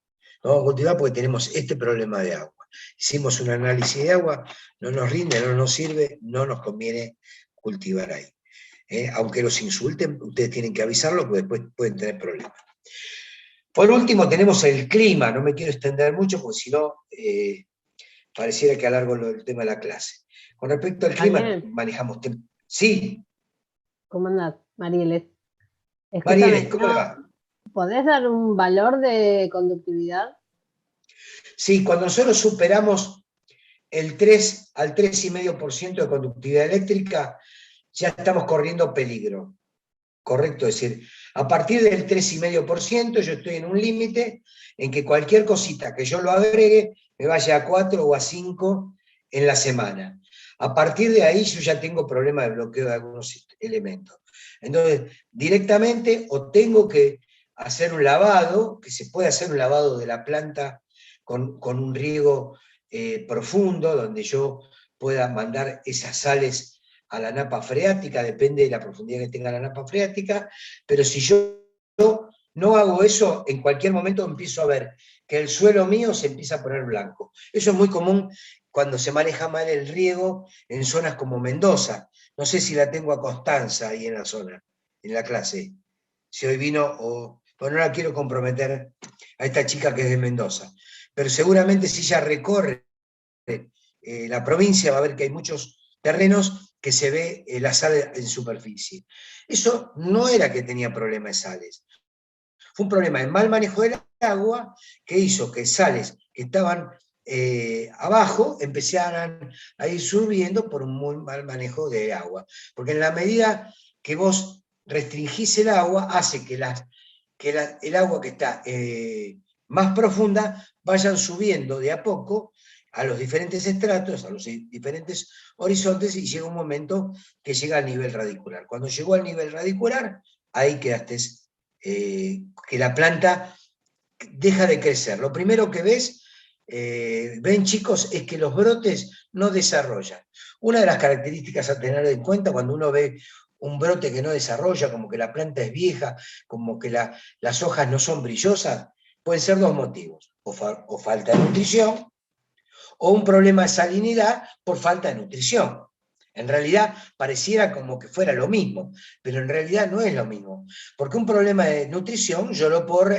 No vamos a cultivar porque tenemos este problema de agua. Hicimos un análisis de agua, no nos rinde, no nos sirve, no nos conviene cultivar ahí. Aunque los insulten, ustedes tienen que avisarlo porque después pueden tener problemas. Por último, tenemos el clima. No me quiero extender mucho porque si no, pareciera que alargo el tema de la clase. Con respecto al clima, Daniel. manejamos... Sí, ¿Cómo andás, Marieles? Marieles, ¿cómo le va? ¿Podés dar un valor de conductividad? Sí, cuando nosotros superamos el 3 al 3,5% de conductividad eléctrica, ya estamos corriendo peligro. Correcto, es decir, a partir del 3,5% yo estoy en un límite en que cualquier cosita que yo lo agregue me vaya a 4 o a 5 en la semana. A partir de ahí yo ya tengo problemas de bloqueo de algunos elementos. Entonces, directamente o tengo que hacer un lavado, que se puede hacer un lavado de la planta con un riego profundo, donde yo pueda mandar esas sales a la napa freática, depende de la profundidad que tenga la napa freática, pero si yo no hago eso, en cualquier momento empiezo a ver que el suelo mío se empieza a poner blanco. Eso es muy común cuando se maneja mal el riego en zonas como Mendoza. No sé si la tengo a Constanza ahí en la zona, en la clase. Si hoy vino o no la quiero comprometer a esta chica que es de Mendoza. Pero seguramente si ella recorre la provincia va a ver que hay muchos terrenos que se ve la sal en superficie. Eso no era que tenía problema de sales. Fue un problema de mal manejo del agua que hizo que sales que estaban abajo empezaran a ir subiendo por un muy mal manejo de agua. Porque en la medida que vos restringís el agua, hace que el agua que está más profunda vayan subiendo de a poco a los diferentes estratos, a los diferentes horizontes, y llega un momento que llega al nivel radicular. Cuando llegó al nivel radicular, ahí quedaste, que la planta deja de crecer. Lo primero que ven chicos, es que los brotes no desarrollan. Una de las características a tener en cuenta cuando uno ve un brote que no desarrolla, como que la planta es vieja, como que las hojas no son brillosas, pueden ser dos motivos, o falta de nutrición, o un problema de salinidad por falta de nutrición. En realidad pareciera como que fuera lo mismo, pero en realidad no es lo mismo, porque un problema de nutrición yo lo puedo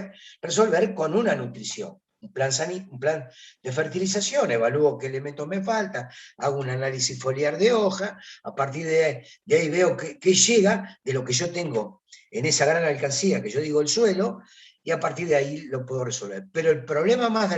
resolver con una nutrición. Un plan de fertilización, evalúo qué elementos me faltan, hago un análisis foliar de hoja, a partir de ahí veo qué llega de lo que yo tengo en esa gran alcancía que yo digo el suelo, y a partir de ahí lo puedo resolver. Pero el problema más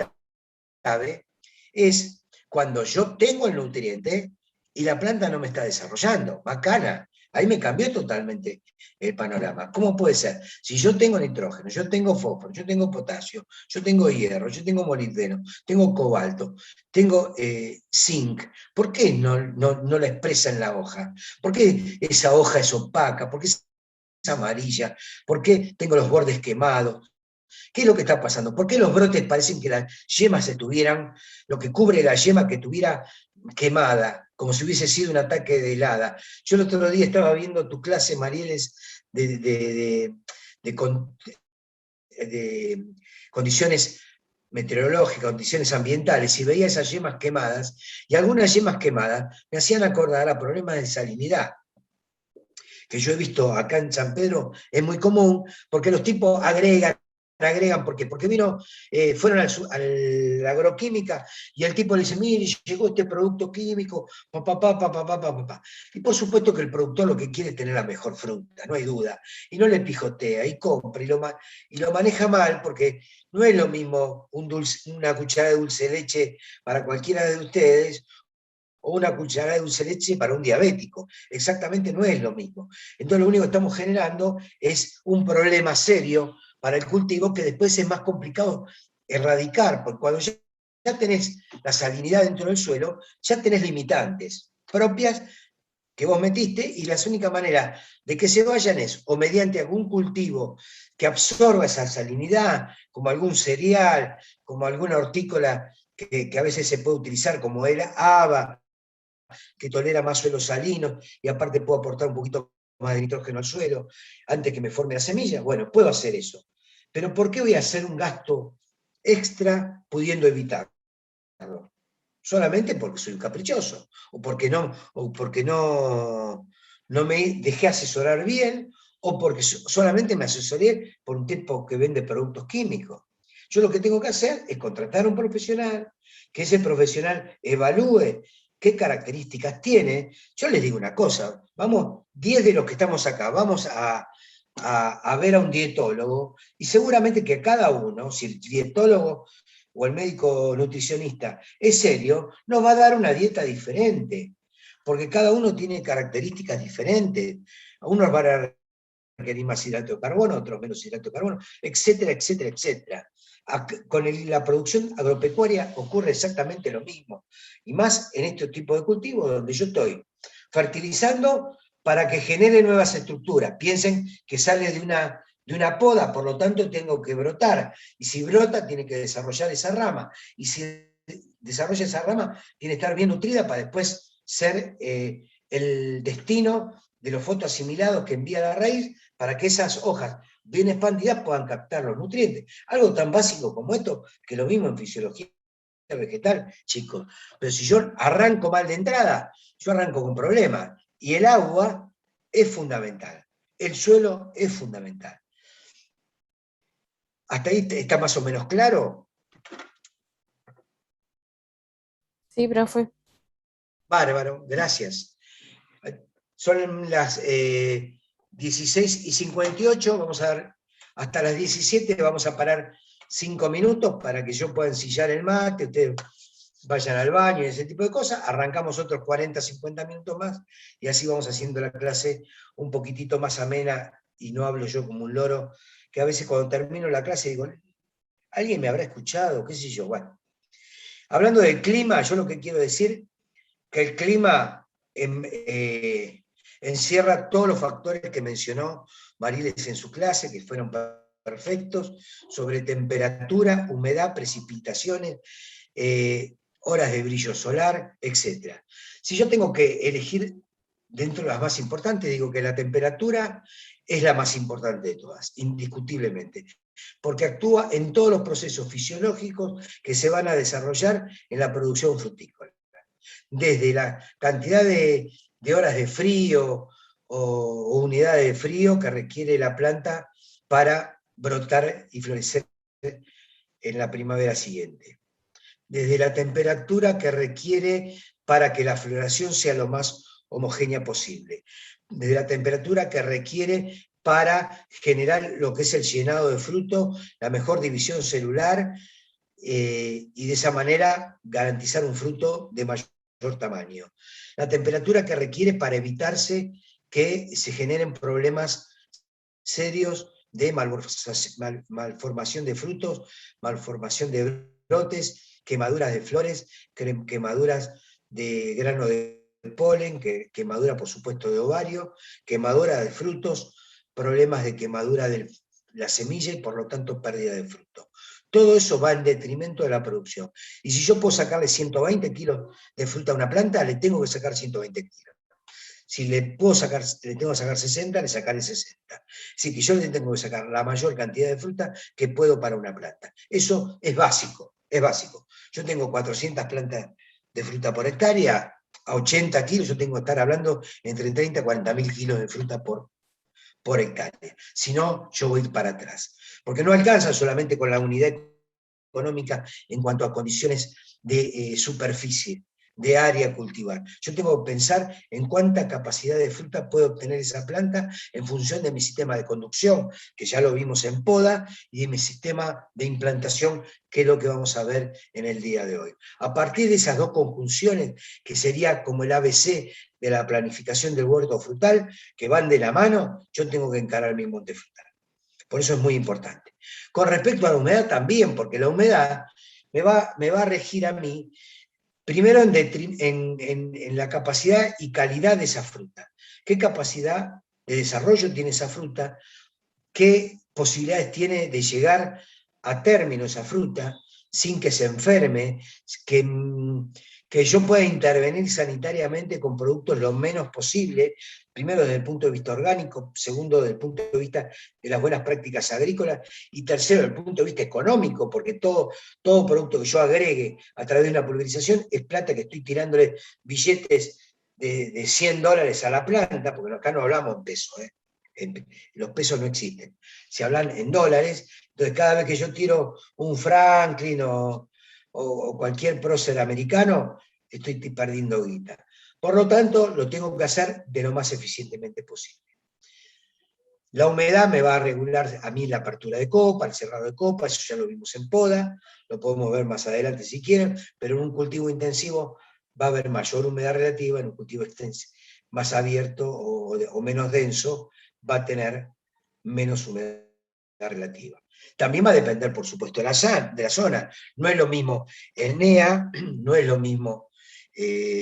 grave es cuando yo tengo el nutriente y la planta no me está desarrollando. Bacana, ahí me cambió totalmente el panorama. ¿Cómo puede ser? Si yo tengo nitrógeno, yo tengo fósforo, yo tengo potasio, yo tengo hierro, yo tengo molibdeno, tengo cobalto, tengo zinc, ¿por qué no la expresa en la hoja? ¿Por qué esa hoja es opaca? ¿Por qué es amarilla? ¿Por qué tengo los bordes quemados? ¿Qué es lo que está pasando? ¿Por qué los brotes parecen que las yemas estuvieran, lo que cubre la yema que estuviera quemada, como si hubiese sido un ataque de helada? Yo el otro día estaba viendo tu clase, Marieles, de condiciones meteorológicas, condiciones ambientales, y veía esas yemas quemadas, y algunas yemas quemadas me hacían acordar a problemas de salinidad, que yo he visto acá en San Pedro, es muy común, porque los tipos agregan, ¿por qué? Porque fueron a la agroquímica y el tipo le dice, mire, llegó este producto químico, y por supuesto que el productor lo que quiere es tener la mejor fruta, no hay duda, y no le pijotea, y compra, y lo maneja mal, porque no es lo mismo una cucharada de dulce de leche para cualquiera de ustedes, o una cucharada de dulce de leche para un diabético. Exactamente no es lo mismo. Entonces lo único que estamos generando es un problema serio para el cultivo que después es más complicado erradicar, porque cuando ya tenés la salinidad dentro del suelo, ya tenés limitantes propias que vos metiste, y la única manera de que se vayan es o mediante algún cultivo que absorba esa salinidad, como algún cereal, como alguna hortícola que a veces se puede utilizar, como el haba, que tolera más suelos salinos y aparte puedo aportar un poquito más de nitrógeno al suelo antes que me forme la semilla. Bueno, puedo hacer eso. Pero ¿por qué voy a hacer un gasto extra pudiendo evitarlo? Solamente porque soy un caprichoso, o porque no me dejé asesorar bien, o porque solamente me asesoré por un tipo que vende productos químicos. Yo lo que tengo que hacer es contratar a un profesional, que ese profesional evalúe qué características tiene. Yo les digo una cosa, vamos, 10 de los que estamos acá, vamos a ver a un dietólogo, y seguramente que cada uno, si el dietólogo o el médico nutricionista es serio, nos va a dar una dieta diferente, porque cada uno tiene características diferentes. A unos van a requerir más hidrato de carbono, otros menos hidrato de carbono, etcétera, etcétera, etcétera. Con la producción agropecuaria ocurre exactamente lo mismo, y más en este tipo de cultivos donde yo estoy fertilizando para que genere nuevas estructuras. Piensen que sale de una poda, por lo tanto tengo que brotar, y si brota tiene que desarrollar esa rama, y si desarrolla esa rama tiene que estar bien nutrida para después ser el destino de los fotoasimilados que envía la raíz para que esas hojas bien expandidas puedan captar los nutrientes. Algo tan básico como esto, que lo mismo en fisiología vegetal, chicos. Pero si yo arranco mal de entrada, yo arranco con problemas. Y el agua es fundamental. El suelo es fundamental. ¿Hasta ahí está más o menos claro? Sí, profe. Bárbaro, gracias. Son las 16:58, vamos a dar hasta las 17, vamos a parar 5 minutos para que yo pueda ensillar el mate, ustedes vayan al baño y ese tipo de cosas. Arrancamos otros 40, 50 minutos más, y así vamos haciendo la clase un poquitito más amena, y no hablo yo como un loro, que a veces cuando termino la clase digo, ¿alguien me habrá escuchado? ¿Qué sé yo? Bueno, hablando del clima, yo lo que quiero decir, que el clima encierra todos los factores que mencionó Mariles en su clase, que fueron perfectos, sobre temperatura, humedad, precipitaciones, horas de brillo solar, etc. Si yo tengo que elegir dentro de las más importantes, digo que la temperatura es la más importante de todas, indiscutiblemente, porque actúa en todos los procesos fisiológicos que se van a desarrollar en la producción frutícola. Desde la cantidad de horas de frío o unidades de frío que requiere la planta para brotar y florecer en la primavera siguiente. Desde la temperatura que requiere para que la floración sea lo más homogénea posible. Desde la temperatura que requiere para generar lo que es el llenado de fruto, la mejor división celular, y de esa manera garantizar un fruto de mayor tamaño. La temperatura que requiere para evitarse que se generen problemas serios de malformación de frutos, malformación de brotes, quemaduras de flores, quemaduras de grano de polen, quemadura por supuesto de ovario, quemadura de frutos, problemas de quemadura de la semilla y por lo tanto pérdida de fruto. Todo eso va en detrimento de la producción. Y si yo puedo sacarle 120 kilos de fruta a una planta, le tengo que sacar 120 kilos. Si le tengo que sacar 60, le sacaré 60. Así que yo le tengo que sacar la mayor cantidad de fruta que puedo para una planta. Eso es básico, es básico. Yo tengo 400 plantas de fruta por hectárea, a 80 kilos, yo tengo que estar hablando entre 30 y 40 mil kilos de fruta por hectárea. Si no, yo voy para atrás. Porque no alcanza solamente con la unidad económica en cuanto a condiciones de superficie, de área a cultivar. Yo tengo que pensar en cuánta capacidad de fruta puede obtener esa planta en función de mi sistema de conducción, que ya lo vimos en poda, y de mi sistema de implantación, que es lo que vamos a ver en el día de hoy. A partir de esas dos conjunciones, que sería como el ABC de la planificación del huerto frutal, que van de la mano, yo tengo que encarar mi monte frutal. Por eso es muy importante. Con respecto a la humedad también, porque la humedad me va a regir a mí, primero en la capacidad y calidad de esa fruta. ¿Qué capacidad de desarrollo tiene esa fruta? ¿Qué posibilidades tiene de llegar a término esa fruta sin que se enferme, que yo pueda intervenir sanitariamente con productos lo menos posible, primero desde el punto de vista orgánico, segundo desde el punto de vista de las buenas prácticas agrícolas, y tercero desde el punto de vista económico, porque todo producto que yo agregue a través de una pulverización es plata que estoy tirándole billetes de $100 a la planta, porque acá no hablamos en pesos, los pesos no existen, se hablan en dólares. Entonces cada vez que yo tiro un Franklin o cualquier prócer americano, estoy perdiendo guita. Por lo tanto, lo tengo que hacer de lo más eficientemente posible. La humedad me va a regular a mí la apertura de copa, el cerrado de copa, eso ya lo vimos en poda, lo podemos ver más adelante si quieren, pero en un cultivo intensivo va a haber mayor humedad relativa, en un cultivo más abierto o menos denso, va a tener menos humedad relativa. También va a depender, por supuesto, de la zona. No es lo mismo el NEA, no es lo mismo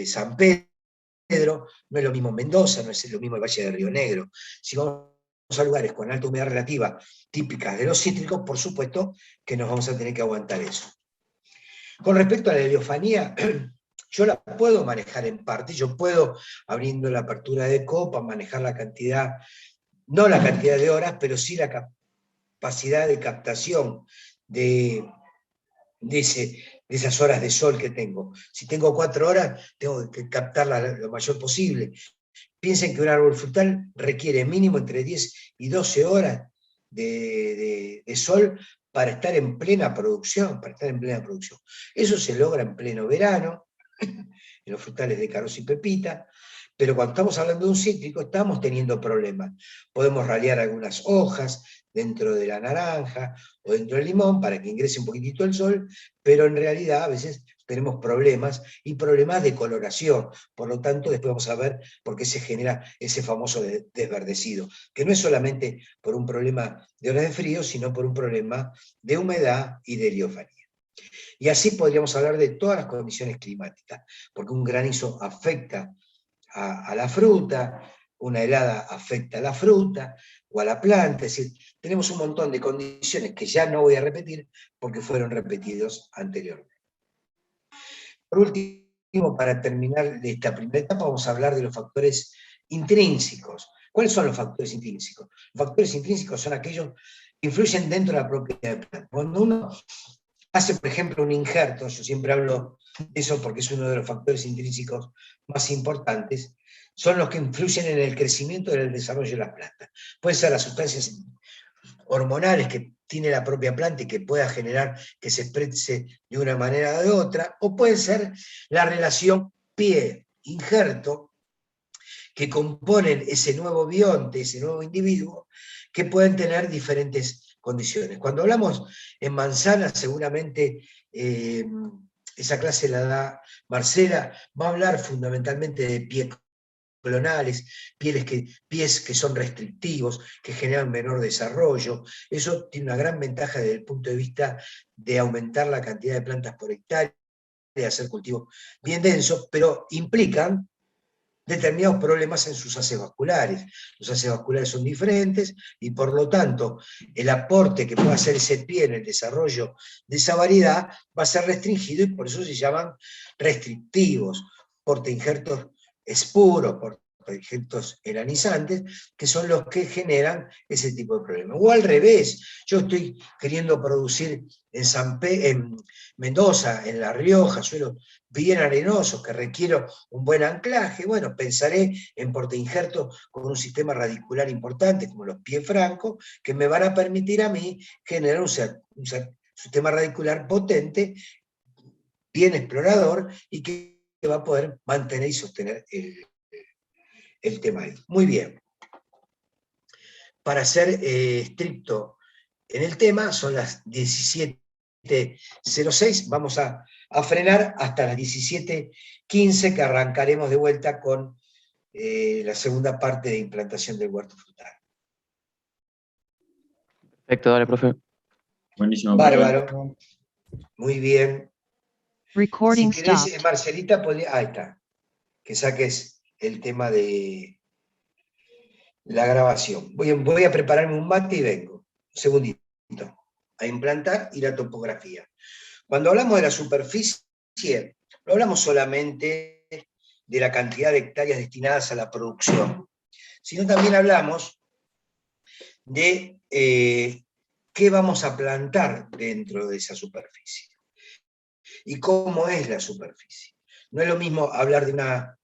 San Pedro, no es lo mismo Mendoza, no es lo mismo el Valle de Río Negro. Si vamos a lugares con alta humedad relativa típicas de los cítricos, por supuesto que nos vamos a tener que aguantar eso. Con respecto a la heliofanía, yo la puedo manejar en parte, yo puedo, abriendo la apertura de copa, manejar la cantidad, no la cantidad de horas, pero sí la capacidad de captación de esas horas de sol que tengo. Si tengo 4 horas, tengo que captarla lo mayor posible. Piensen que un árbol frutal requiere mínimo entre 10 y 12 horas de sol para estar en plena producción, Eso se logra en pleno verano, en los frutales de Carroza y Pepita, pero cuando estamos hablando de un cítrico, estamos teniendo problemas. Podemos ralear algunas hojas dentro de la naranja o dentro del limón para que ingrese un poquitito el sol, pero en realidad a veces tenemos problemas, y problemas de coloración. Por lo tanto, después vamos a ver por qué se genera ese famoso desverdecido, que no es solamente por un problema de olas de frío, sino por un problema de humedad y de heliofanía. Y así podríamos hablar de todas las condiciones climáticas, porque un granizo afecta a la fruta, una helada afecta a la fruta o a la planta, es decir, tenemos un montón de condiciones que ya no voy a repetir porque fueron repetidos anteriormente. Por último, para terminar esta primera etapa, vamos a hablar de los factores intrínsecos. ¿Cuáles son los factores intrínsecos? Los factores intrínsecos son aquellos que influyen dentro de la propia planta. Cuando uno hace, por ejemplo, un injerto, yo siempre hablo de eso porque es uno de los factores intrínsecos más importantes, son los que influyen en el crecimiento y en el desarrollo de las plantas. Pueden ser las sustancias hormonales que tiene la propia planta y que pueda generar que se exprese de una manera o de otra, o puede ser la relación pie-injerto que componen ese nuevo bionte, ese nuevo individuo, que pueden tener diferentes condiciones. Cuando hablamos en manzanas, seguramente esa clase la da Marcela, va a hablar fundamentalmente de pie clonales, pies que son restrictivos, que generan menor desarrollo. Eso tiene una gran ventaja desde el punto de vista de aumentar la cantidad de plantas por hectárea, de hacer cultivos bien densos, pero implican determinados problemas en sus haces vasculares. Los haces vasculares son diferentes y por lo tanto el aporte que pueda hacer ese pie en el desarrollo de esa variedad va a ser restringido y por eso se llaman restrictivos, portainjertos espuros, portainjertos enanizantes, que son los que generan ese tipo de problemas. O al revés, yo estoy queriendo producir en Mendoza, en La Rioja, suelos bien arenosos, que requiero un buen anclaje, bueno, pensaré en portainjertos con un sistema radicular importante, como los pies francos, que me van a permitir a mí generar un sistema radicular potente, bien explorador, y que va a poder mantener y sostener el tema ahí. Muy bien. Para ser estricto en el tema, son las 17:06, vamos a frenar hasta las 17:15, que arrancaremos de vuelta con la segunda parte de implantación del huerto frutal. Perfecto, dale, profe. Buenísimo. Bárbaro. Muy bien. Recording Si querés, stopped. Marcelita, ahí está. Que saques el tema de la grabación. Voy a prepararme un mate y vengo. Un segundito. A implantar y la topografía. Cuando hablamos de la superficie, no hablamos solamente de la cantidad de hectáreas destinadas a la producción, sino también hablamos de qué vamos a plantar dentro de esa superficie y cómo es la superficie. No es lo mismo hablar de una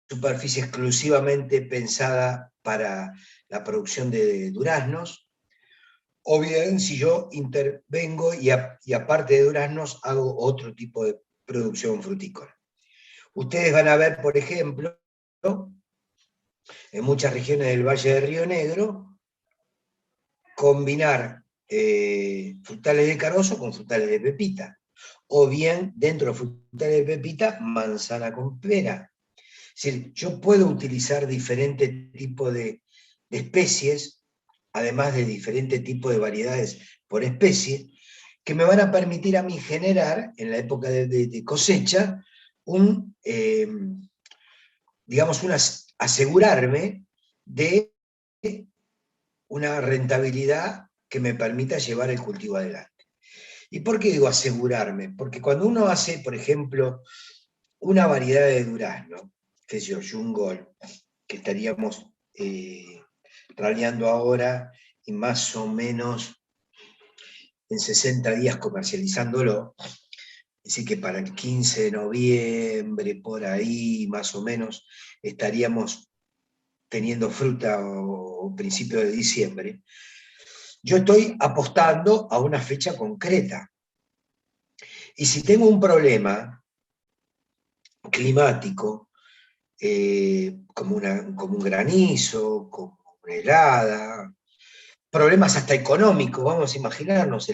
superficie exclusivamente pensada para la producción de duraznos, o bien si yo intervengo y aparte de duraznos hago otro tipo de producción frutícola. Ustedes van a ver, por ejemplo, en muchas regiones del Valle de Río Negro, combinar frutales de carozo con frutales de pepita, o bien dentro de frutales de pepita, manzana con pera. Es decir, yo puedo utilizar diferentes tipos de especies, además de diferentes tipos de variedades por especie, que me van a permitir a mí generar, en la época de cosecha, asegurarme de una rentabilidad que me permita llevar el cultivo adelante. ¿Y por qué digo asegurarme? Porque cuando uno hace, por ejemplo, una variedad de durazno, que es Yungol, que estaríamos raleando ahora y más o menos en 60 días comercializándolo, así que para el 15 de noviembre, por ahí más o menos, estaríamos teniendo fruta o principio de diciembre. Yo estoy apostando a una fecha concreta. Y si tengo un problema climático, como un granizo, como una helada, problemas hasta económicos, vamos a imaginarnos.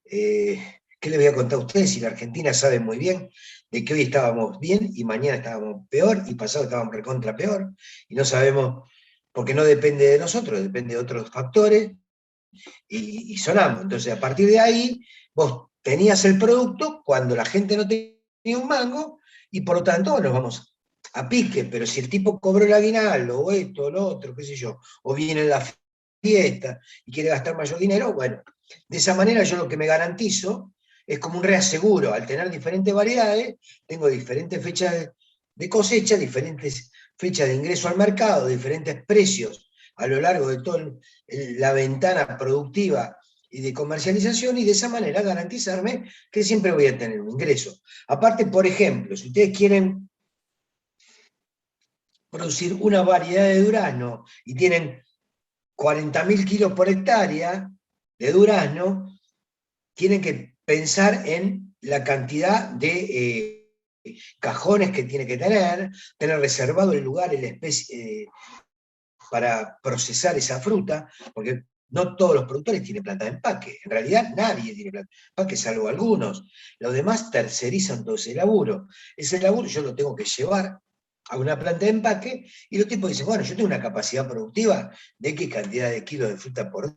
¿Qué les voy a contar a ustedes si la Argentina sabe muy bien de que hoy estábamos bien y mañana estábamos peor y pasado estábamos recontra peor? Y no sabemos, porque no depende de nosotros, depende de otros factores, y sonamos. Entonces, a partir de ahí, vos tenías el producto cuando la gente no tenía un mango, y por lo tanto nos vamos a pique, pero si el tipo cobró el aguinaldo, o esto, o lo otro, qué sé yo, o viene en la fiesta y quiere gastar mayor dinero, bueno, de esa manera yo lo que me garantizo es como un reaseguro. Al tener diferentes variedades, tengo diferentes fechas de cosecha, diferentes fechas de ingreso al mercado, diferentes precios a lo largo de toda la ventana productiva y de comercialización, y de esa manera garantizarme que siempre voy a tener un ingreso. Aparte, por ejemplo, si ustedes quieren producir una variedad de durazno y tienen 40.000 kilos por hectárea de durazno, tienen que pensar en la cantidad de cajones que tiene que tener reservado el lugar, la especie, para procesar esa fruta, porque no todos los productores tienen planta de empaque. En realidad nadie tiene planta de empaque, salvo algunos. Los demás tercerizan todo ese laburo. Ese laburo yo lo tengo que llevar a una planta de empaque, y los tipos dicen, bueno, yo tengo una capacidad productiva de qué cantidad de kilos de fruta por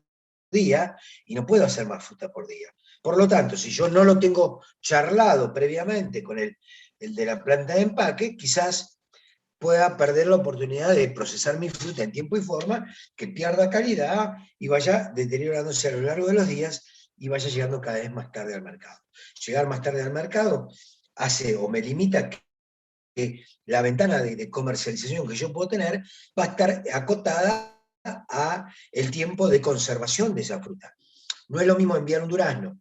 día, y no puedo hacer más fruta por día. Por lo tanto, si yo no lo tengo charlado previamente con el de la planta de empaque, quizás pueda perder la oportunidad de procesar mi fruta en tiempo y forma, que pierda calidad y vaya deteriorándose a lo largo de los días y vaya llegando cada vez más tarde al mercado. Llegar más tarde al mercado hace o me limita que la ventana de comercialización que yo puedo tener va a estar acotada a el tiempo de conservación de esa fruta. No es lo mismo enviar un durazno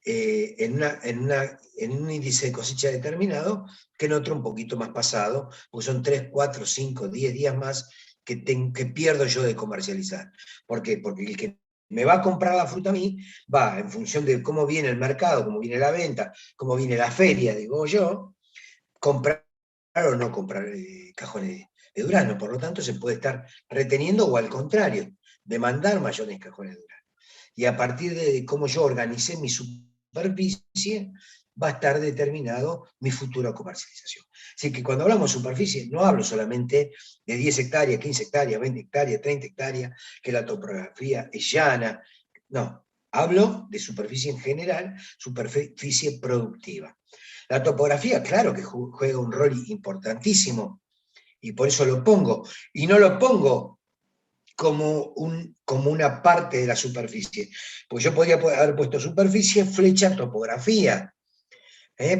en un índice de cosecha determinado que en otro un poquito más pasado, porque son 3, 4, 5, 10 días más que pierdo yo de comercializar. ¿Por qué? Porque el que me va a comprar la fruta a mí va en función de cómo viene el mercado, cómo viene la venta, cómo viene la feria, digo yo, comprar o no comprar cajones de durazno. Por lo tanto, se puede estar reteniendo, o al contrario, demandar mayores cajones de durazno. Y a partir de cómo yo organicé mi superficie, va a estar determinado mi futura comercialización. Así que cuando hablamos de superficie, no hablo solamente de 10 hectáreas, 15 hectáreas, 20 hectáreas, 30 hectáreas, que la topografía es llana. No, hablo de superficie en general, superficie productiva. La topografía, claro que juega un rol importantísimo, y por eso lo pongo. Y no lo pongo como una parte de la superficie, pues yo podría haber puesto superficie, flecha, topografía,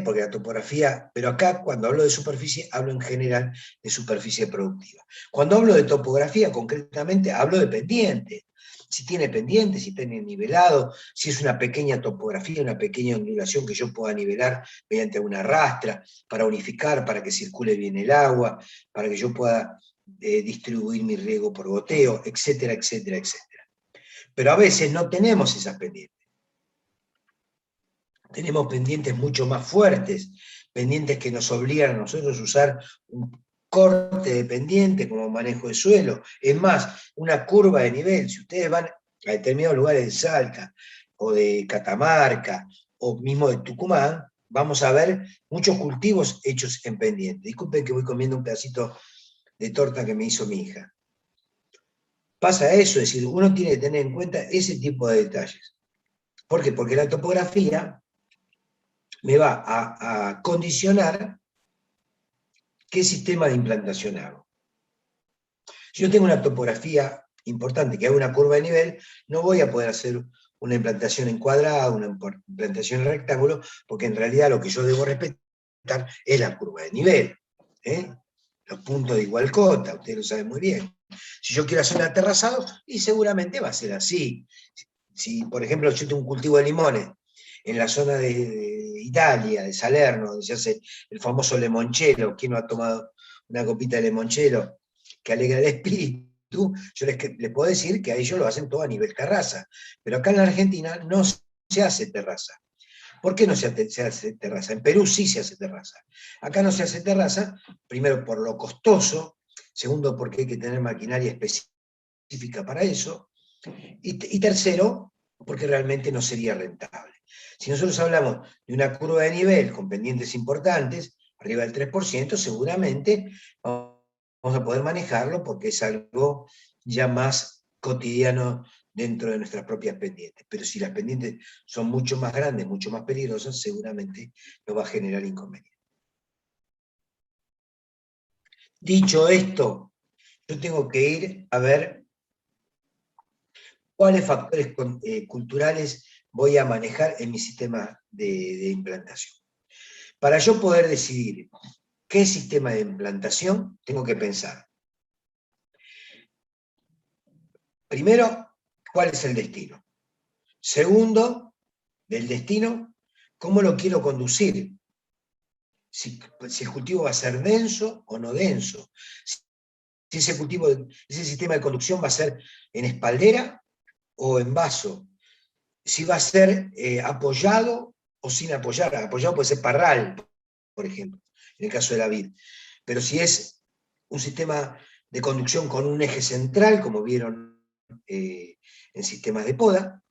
porque la topografía, pero acá cuando hablo de superficie, hablo en general de superficie productiva. Cuando hablo de topografía, concretamente, hablo de pendiente. Si tiene pendiente, si tiene nivelado, si es una pequeña topografía, una pequeña ondulación que yo pueda nivelar mediante una rastra, para unificar, para que circule bien el agua, para que yo pueda distribuir mi riego por goteo, etcétera, etcétera, etcétera. Pero a veces no tenemos esas pendientes. Tenemos pendientes mucho más fuertes, pendientes que nos obligan a nosotros a usar un corte de pendiente como manejo de suelo. Es más, una curva de nivel. Si ustedes van a determinados lugares de Salta, o de Catamarca, o mismo de Tucumán, vamos a ver muchos cultivos hechos en pendiente. Disculpen que voy comiendo un pedacito de torta que me hizo mi hija. Pasa eso, es decir, uno tiene que tener en cuenta ese tipo de detalles. ¿Por qué? Porque la topografía me va a condicionar qué sistema de implantación hago. Si yo tengo una topografía importante, que hago una curva de nivel, no voy a poder hacer una implantación en cuadrado, una implantación en rectángulo, porque en realidad lo que yo debo respetar es la curva de nivel. Los puntos de igual cota, ustedes lo saben muy bien. Si yo quiero hacer un aterrazado, y seguramente va a ser así. Si, por ejemplo, yo tengo un cultivo de limones en la zona de Italia, de Salerno, donde se hace el famoso limoncello, ¿quién no ha tomado una copita de limoncello que alegra el espíritu? Yo les puedo decir que a ellos lo hacen todo a nivel terraza, pero acá en la Argentina no se hace terraza. ¿Por qué no se hace terraza? En Perú sí se hace terraza. Acá no se hace terraza, primero por lo costoso, segundo porque hay que tener maquinaria específica para eso, y tercero, porque realmente no sería rentable. Si nosotros hablamos de una curva de nivel con pendientes importantes, arriba del 3%, seguramente vamos a poder manejarlo porque es algo ya más cotidiano dentro de nuestras propias pendientes. Pero si las pendientes son mucho más grandes, mucho más peligrosas, seguramente nos va a generar inconvenientes. Dicho esto, yo tengo que ir a ver cuáles factores culturales voy a manejar en mi sistema de implantación. Para yo poder decidir qué sistema de implantación, tengo que pensar. Primero, ¿cuál es el destino? Segundo, del destino, ¿cómo lo quiero conducir? Si el cultivo va a ser denso o no denso. Si ese sistema de conducción va a ser en espaldera o en vaso. Si va a ser apoyado o sin apoyar. Apoyado puede ser parral, por ejemplo, en el caso de la vid. Pero si es un sistema de conducción con un eje central, como vieron en sistemas de poda,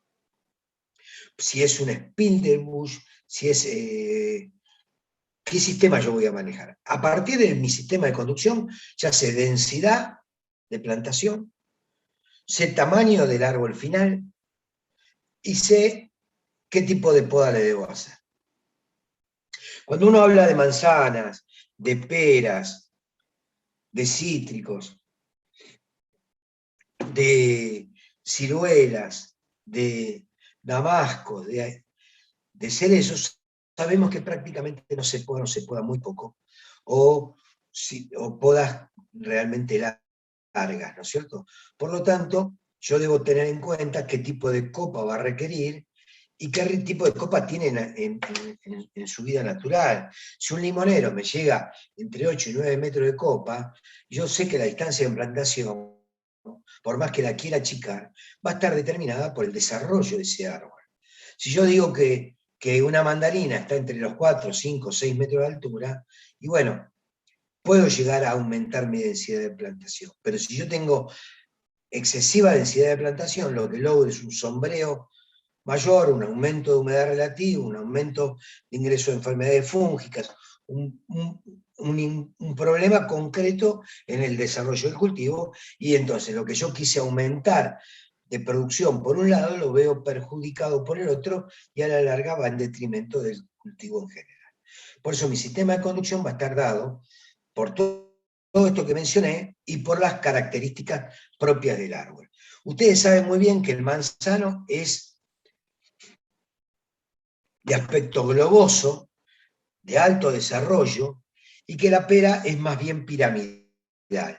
si es un Spindlebush, si es... ¿qué sistema yo voy a manejar? A partir de mi sistema de conducción, ya sé densidad de plantación, sé tamaño del árbol final, y sé qué tipo de poda le debo hacer. Cuando uno habla de manzanas, de peras, de cítricos, de ciruelas, de damascos, de cerezos, sabemos que prácticamente no se poda muy poco, o podas realmente largas, ¿no es cierto? Por lo tanto, yo debo tener en cuenta qué tipo de copa va a requerir y qué tipo de copa tiene en su vida natural. Si un limonero me llega entre 8 y 9 metros de copa, yo sé que la distancia de implantación, por más que la quiera achicar, va a estar determinada por el desarrollo de ese árbol. Si yo digo que una mandarina está entre los 4, 5, 6 metros de altura, y bueno, puedo llegar a aumentar mi densidad de plantación. Pero si yo tengo excesiva densidad de plantación, lo que logro es un sombreo mayor, un aumento de humedad relativa, un aumento de ingreso de enfermedades fúngicas, un problema concreto en el desarrollo del cultivo, y entonces lo que yo quise aumentar de producción por un lado, lo veo perjudicado por el otro, y a la larga va en detrimento del cultivo en general. Por eso mi sistema de conducción va a estar dado por todo esto que mencioné y por las características propias del árbol. Ustedes saben muy bien que el manzano es de aspecto globoso, de alto desarrollo, y que la pera es más bien piramidal.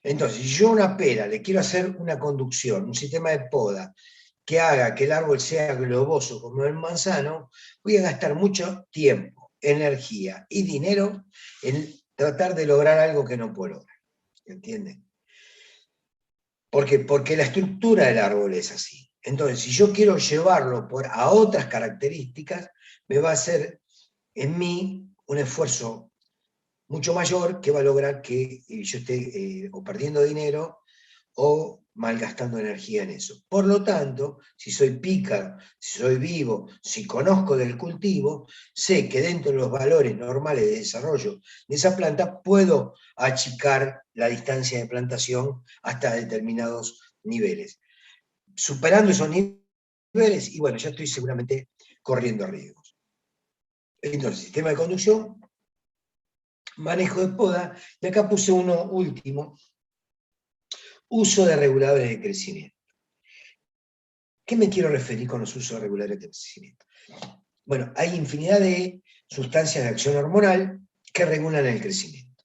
Entonces, si yo a una pera le quiero hacer una conducción, un sistema de poda, que haga que el árbol sea globoso como el manzano, voy a gastar mucho tiempo, energía y dinero en tratar de lograr algo que no puedo lograr. ¿Entienden? Porque la estructura del árbol es así. Entonces, si yo quiero llevarlo a otras características, me va a hacer en mí un esfuerzo mucho mayor que va a lograr que yo esté o perdiendo dinero o malgastando energía en eso. Por lo tanto, si soy pícaro, si soy vivo, si conozco del cultivo, sé que dentro de los valores normales de desarrollo de esa planta puedo achicar la distancia de plantación hasta determinados niveles. Superando esos niveles, y bueno, ya estoy seguramente corriendo riesgos. Entonces, sistema de conducción, manejo de poda, y acá puse uno último, uso de reguladores de crecimiento. ¿Qué me quiero referir con los usos de reguladores de crecimiento? Bueno, hay infinidad de sustancias de acción hormonal que regulan el crecimiento.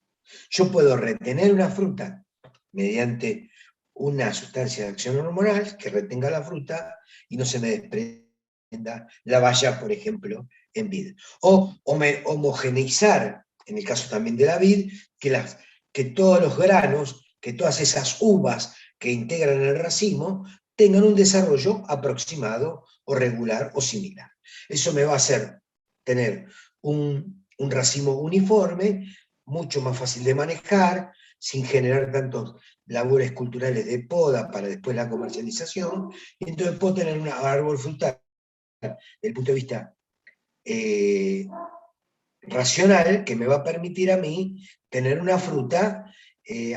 Yo puedo retener una fruta mediante una sustancia de acción hormonal que retenga la fruta y no se me desprenda la baya, por ejemplo, en vid. O homogeneizar, en el caso también de la vid, que todos los granos, que todas esas uvas que integran el racimo tengan un desarrollo aproximado o regular o similar. Eso me va a hacer tener un racimo uniforme, mucho más fácil de manejar, sin generar tantos labores culturales de poda para después la comercialización, y entonces puedo tener un árbol frutal desde el punto de vista racional que me va a permitir a mí tener una fruta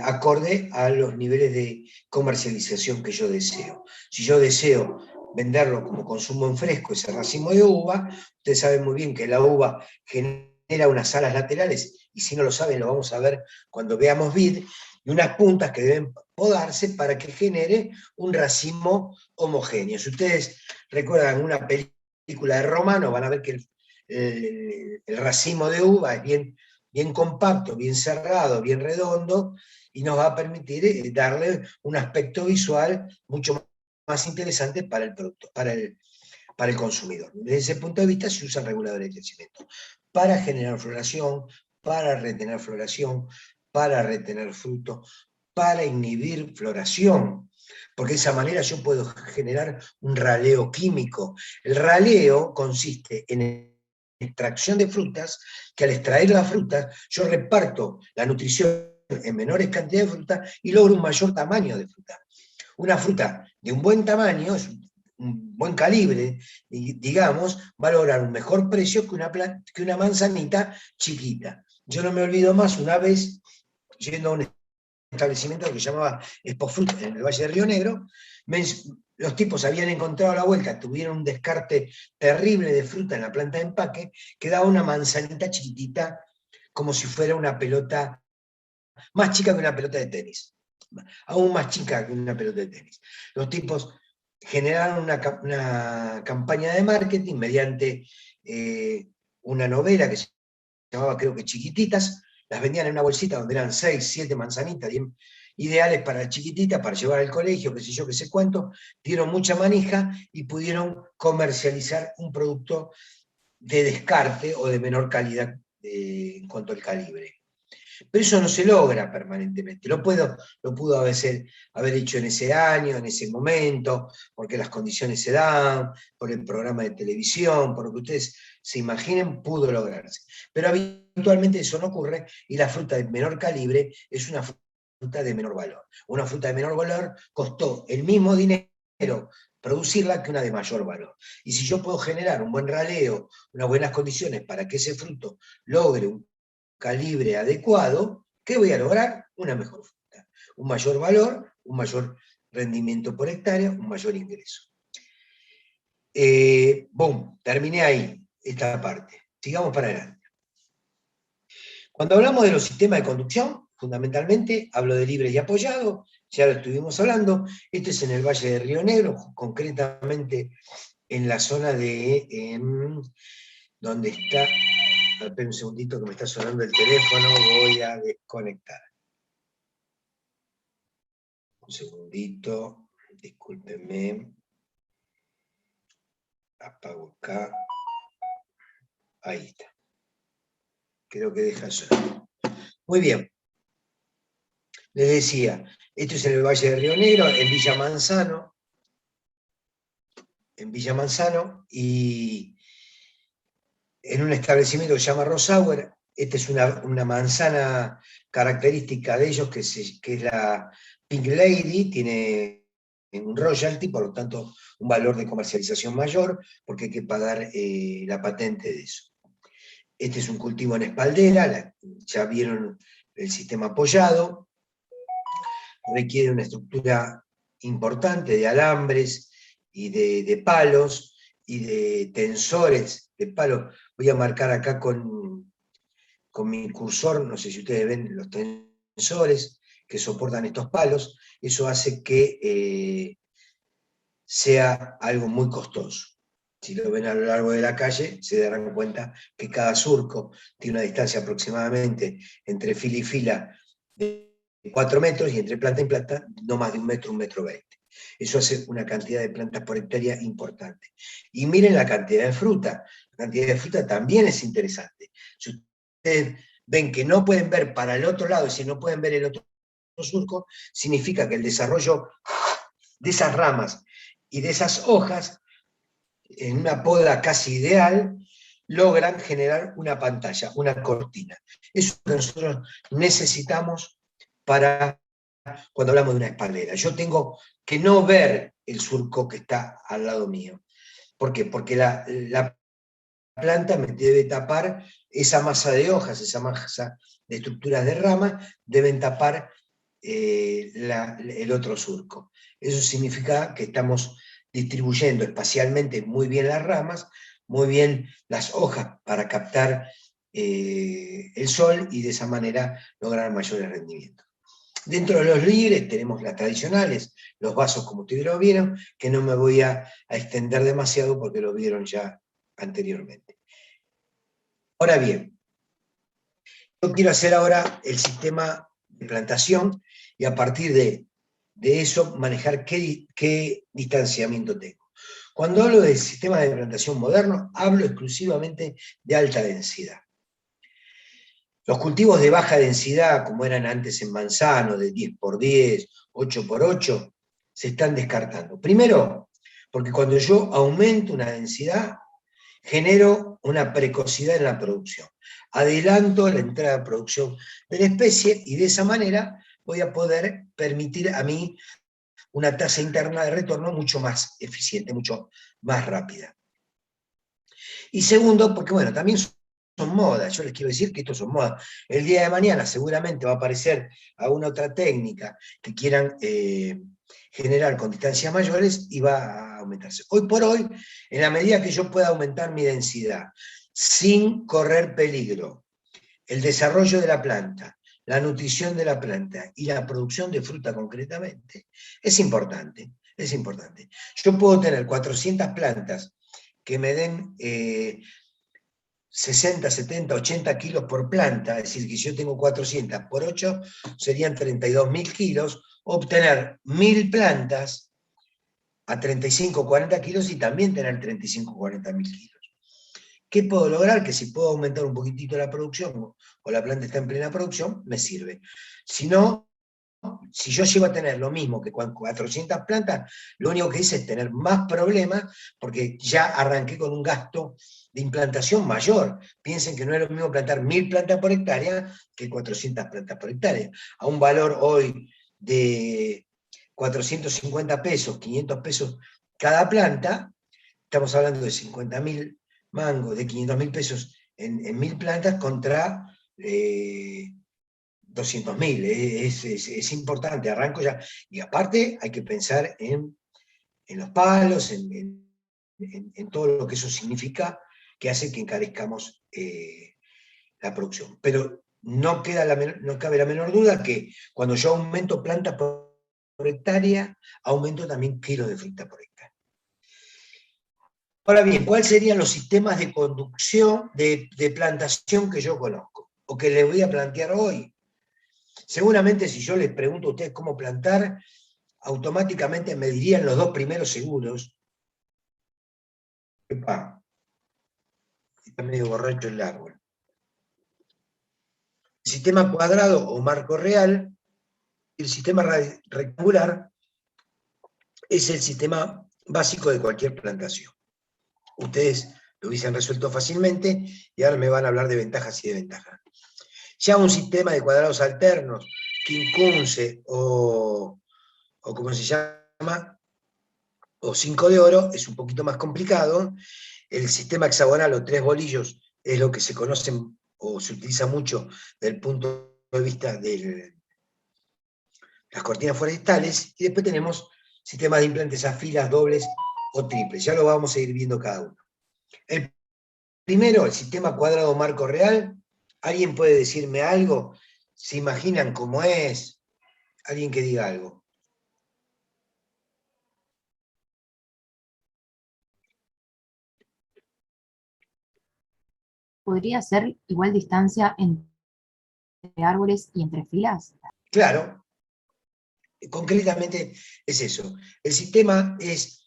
acorde a los niveles de comercialización que yo deseo. Si yo deseo venderlo como consumo en fresco, ese racimo de uva, ustedes saben muy bien que la uva genera unas alas laterales, y si no lo saben lo vamos a ver cuando veamos vid, y unas puntas que deben podarse para que genere un racimo homogéneo. Si ustedes recuerdan una película de Romano, van a ver que el racimo de uva es bien compacto, bien cerrado, bien redondo, y nos va a permitir darle un aspecto visual mucho más interesante para el producto, para el consumidor. Desde ese punto de vista se usan reguladores de crecimiento para generar floración, para retener floración, para retener fruto, para inhibir floración, porque de esa manera yo puedo generar un raleo químico. El raleo consiste en extracción de frutas, que al extraer las frutas yo reparto la nutrición en menores cantidades de fruta y logro un mayor tamaño de fruta. Una fruta de un buen tamaño, es un buen calibre, digamos, va a lograr un mejor precio que una manzanita chiquita. Yo no me olvido más, una vez, yendo a un establecimiento que se llamaba Expofruit en el Valle de Río Negro, los tipos habían encontrado la vuelta, tuvieron un descarte terrible de fruta en la planta de empaque, que daba una manzanita chiquitita, como si fuera una pelota, más chica que una pelota de tenis, aún más chica que una pelota de tenis. Los tipos generaron una campaña de marketing mediante una novela que se llamaba, creo que Chiquititas, las vendían en una bolsita donde eran 6, 7 manzanitas, ideales para chiquitita, para llevar al colegio, qué sé yo, qué sé cuánto, dieron mucha manija y pudieron comercializar un producto de descarte o de menor calidad en cuanto al calibre. Pero eso no se logra permanentemente, lo pudo a veces haber hecho en ese año, en ese momento, porque las condiciones se dan, por el programa de televisión, por lo que ustedes se imaginen, pudo lograrse. Pero habitualmente eso no ocurre, y la fruta de menor calibre es una fruta de menor valor. Una fruta de menor valor costó el mismo dinero producirla que una de mayor valor. Y si yo puedo generar un buen raleo, unas buenas condiciones para que ese fruto logre un calibre adecuado, ¿qué voy a lograr? Una mejor fruta, un mayor valor, un mayor rendimiento por hectárea, un mayor ingreso. Terminé ahí esta parte. Sigamos para adelante. Cuando hablamos de los sistemas de conducción, fundamentalmente hablo de libre y apoyado, ya lo estuvimos hablando. Esto es en el Valle de Río Negro, concretamente en la zona de donde está Espera un segundito que me está sonando el teléfono, voy a desconectar. Un segundito, discúlpenme. Apago acá. Ahí está. Creo que deja sonar. Muy bien. Les decía, esto es en el Valle de Río Negro, en Villa Manzano. En Villa Manzano, y en un establecimiento que se llama Rosauer. Esta es una manzana característica de ellos, que es la Pink Lady, tiene un royalty, por lo tanto un valor de comercialización mayor, porque hay que pagar la patente de eso. Este es un cultivo en espaldera, ya vieron el sistema apoyado, requiere una estructura importante de alambres y de palos y de tensores de palos. Voy a marcar acá con mi cursor, no sé si ustedes ven los tensores que soportan estos palos. Eso hace que sea algo muy costoso. Si lo ven a lo largo de la calle, se darán cuenta que cada surco tiene una distancia aproximadamente entre fila y fila de 4 metros, y entre planta y planta no más de 1 metro, 1,20 metros. Eso hace una cantidad de plantas por hectárea importante. Y miren la cantidad de fruta. La cantidad de fruta también es interesante. Si ustedes ven que no pueden ver para el otro lado, y si no pueden ver el otro surco, significa que el desarrollo de esas ramas y de esas hojas, en una poda casi ideal, logran generar una pantalla, una cortina. Eso es lo que nosotros necesitamos para cuando hablamos de una espaldera. Yo tengo que no ver el surco que está al lado mío. ¿Por qué? Porque la planta me debe tapar esa masa de hojas, esa masa de estructuras de rama, deben tapar el otro surco. Eso significa que estamos distribuyendo espacialmente muy bien las ramas, muy bien las hojas para captar el sol, y de esa manera lograr mayores rendimientos. Dentro de los líderes tenemos las tradicionales, los vasos como ustedes lo vieron, que no me voy a extender demasiado porque lo vieron ya anteriormente. Ahora bien, yo quiero hacer ahora el sistema de plantación, y a partir de eso manejar qué distanciamiento tengo. Cuando hablo del sistema de plantación moderno, hablo exclusivamente de alta densidad. Los cultivos de baja densidad, como eran antes en manzano, de 10x10, 8x8, se están descartando. Primero, porque cuando yo aumento una densidad, genero una precocidad en la producción. Adelanto la entrada de producción de la especie, y de esa manera voy a poder permitir a mí una tasa interna de retorno mucho más eficiente, mucho más rápida. Y segundo, porque bueno, también son modas. Yo les quiero decir que estos son modas. El día de mañana seguramente va a aparecer alguna otra técnica que quieran generar con distancias mayores, y va a aumentarse. Hoy por hoy, en la medida que yo pueda aumentar mi densidad sin correr peligro, el desarrollo de la planta, la nutrición de la planta y la producción de fruta concretamente, es importante, es importante. Yo puedo tener 400 plantas que me den 60, 70, 80 kilos por planta, es decir, que si yo tengo 400 por 8, serían 32.000 kilos, obtener 1.000 plantas a 35, 40 kilos, y también tener 35, 40.000 kilos. ¿Qué puedo lograr? Que si puedo aumentar un poquitito la producción, o la planta está en plena producción, me sirve. Si no, si yo llego a tener lo mismo que con 400 plantas, lo único que hice es tener más problemas, porque ya arranqué con un gasto de implantación mayor. Piensen que no es lo mismo plantar 1.000 plantas por hectárea que 400 plantas por hectárea. A un valor hoy de 450 pesos, 500 pesos cada planta, estamos hablando de 50.000 mangos, de 500.000 pesos en 1.000 plantas contra 200.000. Es importante, arranco ya. Y aparte hay que pensar en los palos, en todo lo que eso significa, que hace que encarezcamos la producción. Pero no cabe la menor duda que cuando yo aumento plantas por hectárea, aumento también kilos de fruta por hectárea. Ahora bien, ¿cuáles serían los sistemas de conducción, de plantación que yo conozco? O que les voy a plantear hoy. Seguramente si yo les pregunto a ustedes cómo plantar, automáticamente me dirían los 2 primeros seguros. Epa, está medio borracho el árbol. El sistema cuadrado o marco real, el sistema rectangular, es el sistema básico de cualquier plantación. Ustedes lo hubiesen resuelto fácilmente y ahora me van a hablar de ventajas y desventajas. Ya un sistema de cuadrados alternos, quincunce o como se llama, o 5 de oro, es un poquito más complicado. El sistema hexagonal o 3 bolillos es lo que se conoce o se utiliza mucho desde el punto de vista de las cortinas forestales, y después tenemos sistemas de implantes a filas, dobles o triples. Ya lo vamos a ir viendo cada uno. El primero, el sistema cuadrado marco real. ¿Alguien puede decirme algo? ¿Se imaginan cómo es? Alguien que diga algo. ¿Podría ser igual distancia entre árboles y entre filas? Claro, concretamente es eso. El sistema es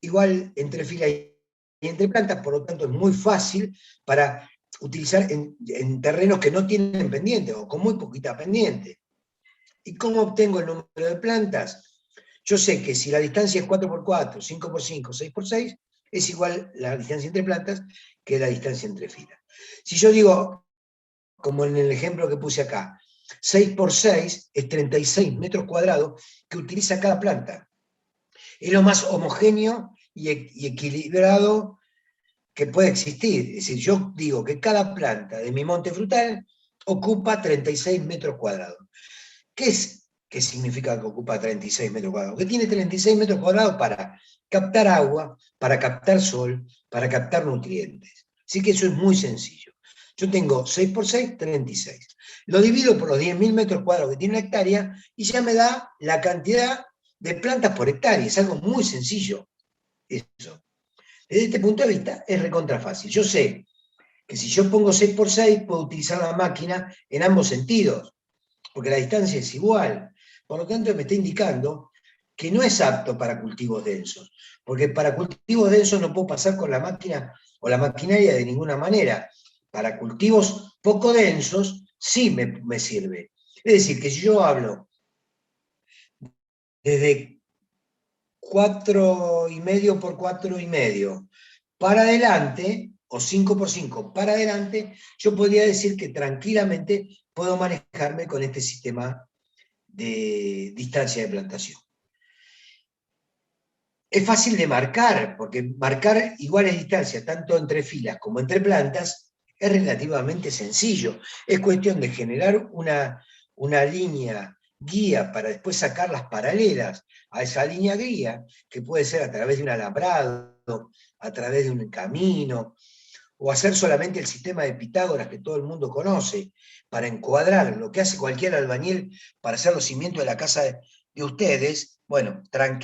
igual entre filas y entre plantas, por lo tanto es muy fácil para utilizar en terrenos que no tienen pendiente o con muy poquita pendiente. ¿Y cómo obtengo el número de plantas? Yo sé que si la distancia es 4x4, 5x5, 6x6, es igual la distancia entre plantas que la distancia entre filas. Si yo digo, como en el ejemplo que puse acá, 6x6 es 36 metros cuadrados que utiliza cada planta. Es lo más homogéneo y equilibrado que puede existir. Es decir, yo digo que cada planta de mi monte frutal ocupa 36 metros cuadrados. ¿Qué significa que ocupa 36 metros cuadrados? Que tiene 36 metros cuadrados para captar agua, para captar sol, para captar nutrientes. Así que eso es muy sencillo. Yo tengo 6 por 6, 36. Lo divido por los 10.000 metros cuadrados que tiene una hectárea y ya me da la cantidad de plantas por hectárea. Es algo muy sencillo. Eso. Desde este punto de vista es recontra fácil. Yo sé que si yo pongo 6 por 6 puedo utilizar la máquina en ambos sentidos, porque la distancia es igual. Por lo tanto, me está indicando que no es apto para cultivos densos, porque para cultivos densos no puedo pasar con la máquina o la maquinaria de ninguna manera. Para cultivos poco densos sí me sirve. Es decir, que si yo hablo desde 4,5 por 4,5 para adelante, o 5 por 5 para adelante, yo podría decir que tranquilamente puedo manejarme con este sistema de distancia de plantación. Es fácil de marcar, porque marcar iguales distancias, tanto entre filas como entre plantas, es relativamente sencillo. Es cuestión de generar una línea guía para después sacar las paralelas a esa línea guía, que puede ser a través de un alambrado, a través de un camino, o hacer solamente el sistema de Pitágoras que todo el mundo conoce, para encuadrar lo que hace cualquier albañil para hacer los cimientos de la casa de ustedes, bueno,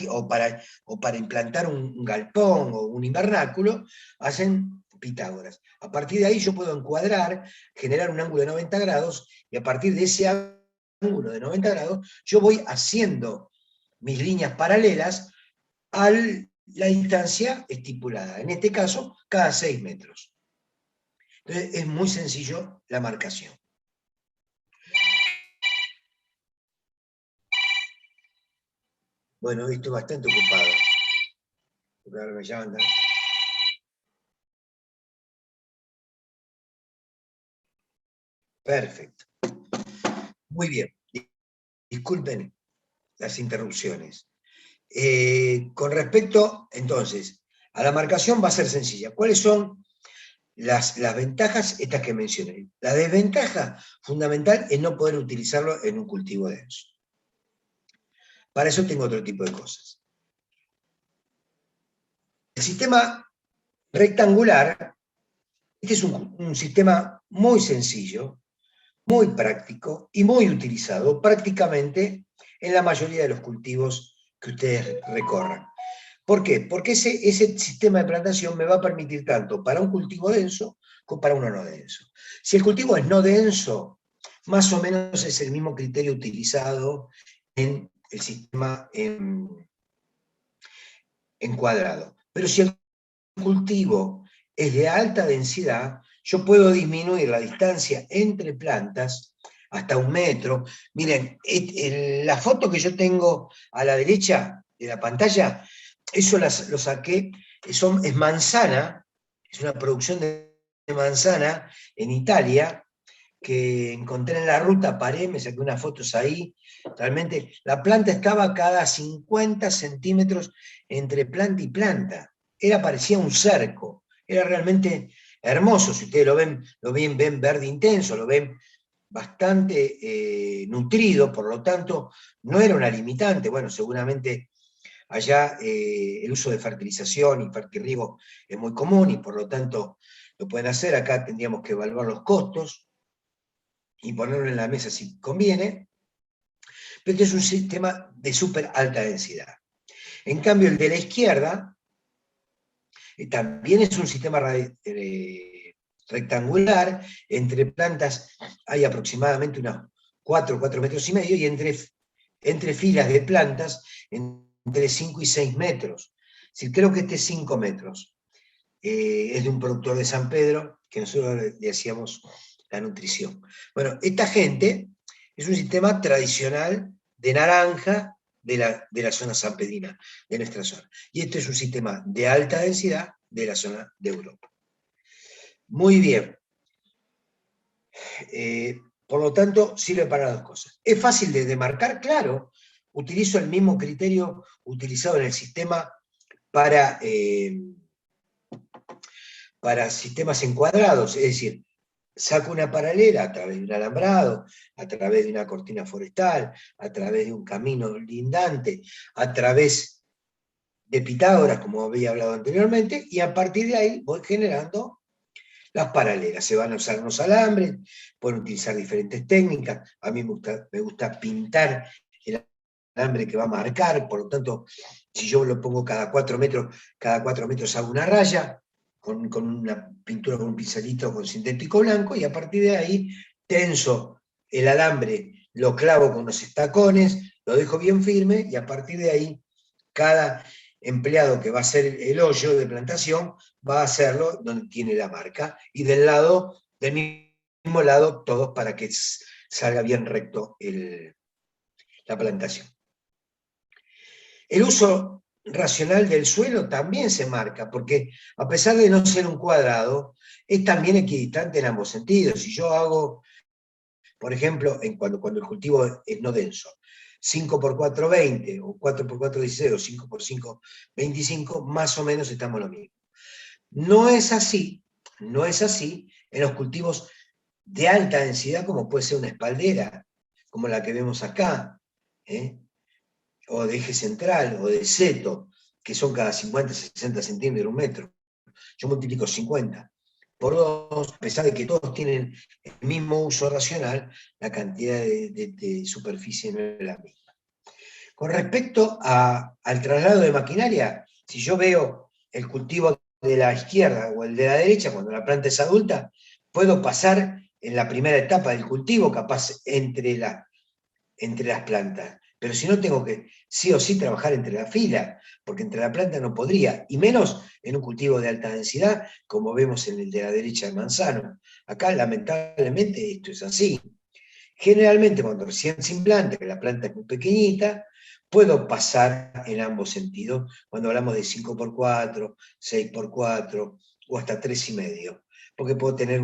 o para implantar un galpón o un invernáculo, hacen Pitágoras. A partir de ahí yo puedo encuadrar, generar un ángulo de 90 grados, y a partir de ese ángulo de 90 grados, yo voy haciendo mis líneas paralelas a la distancia estipulada, en este caso, cada 6 metros. Entonces es muy sencillo la marcación. Bueno, hoy estoy bastante ocupado. Porque ahora me llaman. Perfecto. Muy bien. Disculpen las interrupciones. Con respecto, entonces, a la marcación va a ser sencilla. ¿Cuáles son las ventajas estas que mencioné? La desventaja fundamental es no poder utilizarlo en un cultivo denso. Para eso tengo otro tipo de cosas. El sistema rectangular, este es un sistema muy sencillo, muy práctico y muy utilizado prácticamente en la mayoría de los cultivos que ustedes recorran. ¿Por qué? Porque ese sistema de plantación me va a permitir tanto para un cultivo denso como para uno no denso. Si el cultivo es no denso, más o menos es el mismo criterio utilizado en el sistema encuadrado. Pero si el cultivo es de alta densidad, yo puedo disminuir la distancia entre plantas hasta 1 metro. Miren, la foto que yo tengo a la derecha de la pantalla, eso lo saqué, es manzana, es una producción de manzana en Italia, que encontré en la ruta, paré, me saqué unas fotos ahí, realmente la planta estaba cada 50 centímetros entre planta y planta, parecía un cerco, era realmente hermoso, si ustedes ven verde intenso, lo ven bastante nutrido, por lo tanto no era una limitante, bueno, seguramente allá el uso de fertilización y fertirriego es muy común y por lo tanto lo pueden hacer, acá tendríamos que evaluar los costos, y ponerlo en la mesa si conviene, pero este es un sistema de súper alta densidad. En cambio, el de la izquierda también es un sistema rectangular, entre plantas hay aproximadamente unos 4 metros y medio, y entre filas de plantas entre 5 y 6 metros. Si creo que este es 5 metros. Es de un productor de San Pedro, que nosotros le hacíamos la nutrición. Bueno, esta gente es un sistema tradicional de naranja de la zona sanpedrina, de nuestra zona. Y este es un sistema de alta densidad de la zona de Europa. Muy bien. Por lo tanto, sirve para 2 cosas. ¿Es fácil de demarcar? Claro. Utilizo el mismo criterio utilizado en el sistema para sistemas encuadrados, es decir, saco una paralela a través de un alambrado, a través de una cortina forestal, a través de un camino lindante, a través de Pitágoras, como había hablado anteriormente, y a partir de ahí voy generando las paralelas. Se van a usar unos alambres, pueden utilizar diferentes técnicas. A mí me gusta pintar el alambre que va a marcar, por lo tanto, si yo lo pongo cada 4 metros hago una raya, con una pintura con un pincelito con sintético blanco, y a partir de ahí tenso el alambre, lo clavo con los estacones, lo dejo bien firme, y a partir de ahí cada empleado que va a hacer el hoyo de plantación va a hacerlo donde tiene la marca, y del mismo lado todos, para que salga bien recto la plantación. El uso racional del suelo también se marca, porque a pesar de no ser un cuadrado, es también equidistante en ambos sentidos. Si yo hago, por ejemplo, cuando el cultivo es no denso, 5x4, 20, o 4x4, 16, o 5x5, 25, más o menos estamos lo mismo. No es así en los cultivos de alta densidad, como puede ser una espaldera, como la que vemos acá, o de eje central, o de seto, que son cada 50, 60 centímetros, 1 metro. Yo multiplico 50 por 2, a pesar de que todos tienen el mismo uso racional, la cantidad de superficie no es la misma. Con respecto al traslado de maquinaria, si yo veo el cultivo de la izquierda o el de la derecha, cuando la planta es adulta, puedo pasar en la primera etapa del cultivo, capaz entre las plantas. Pero si no, tengo que sí o sí trabajar entre la fila, porque entre la planta no podría, y menos en un cultivo de alta densidad, como vemos en el de la derecha de manzano. Acá, lamentablemente, esto es así. Generalmente, cuando recién se implanta, que la planta es muy pequeñita, puedo pasar en ambos sentidos, cuando hablamos de 5x4, 6x4, o hasta 3,5, porque puedo tener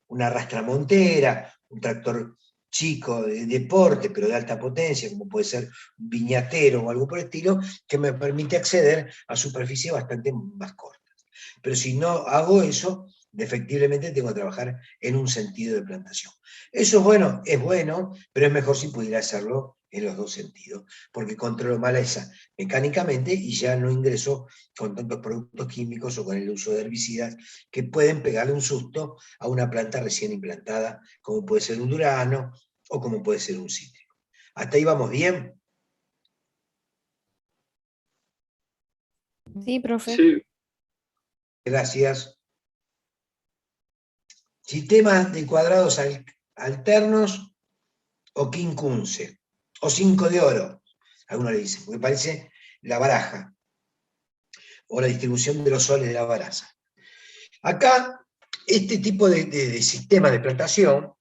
una rastramontera, un tractor chico de deporte, pero de alta potencia, como puede ser un viñatero o algo por el estilo, que me permite acceder a superficies bastante más cortas. Pero si no hago eso, efectivamente tengo que trabajar en un sentido de plantación. Eso es bueno, pero es mejor si pudiera hacerlo en los 2 sentidos, porque controlo maleza mecánicamente y ya no ingreso con tantos productos químicos o con el uso de herbicidas que pueden pegarle un susto a una planta recién implantada, como puede ser un durazno o como puede ser un cítrico. ¿Hasta ahí vamos bien? Sí, profe. Sí, Gracias. Sistemas de cuadrados alternos o quincunce, o 5 de oro, algunos le dicen, porque parece la baraja, o la distribución de los soles de la baraja. Acá, este tipo de sistemas de plantación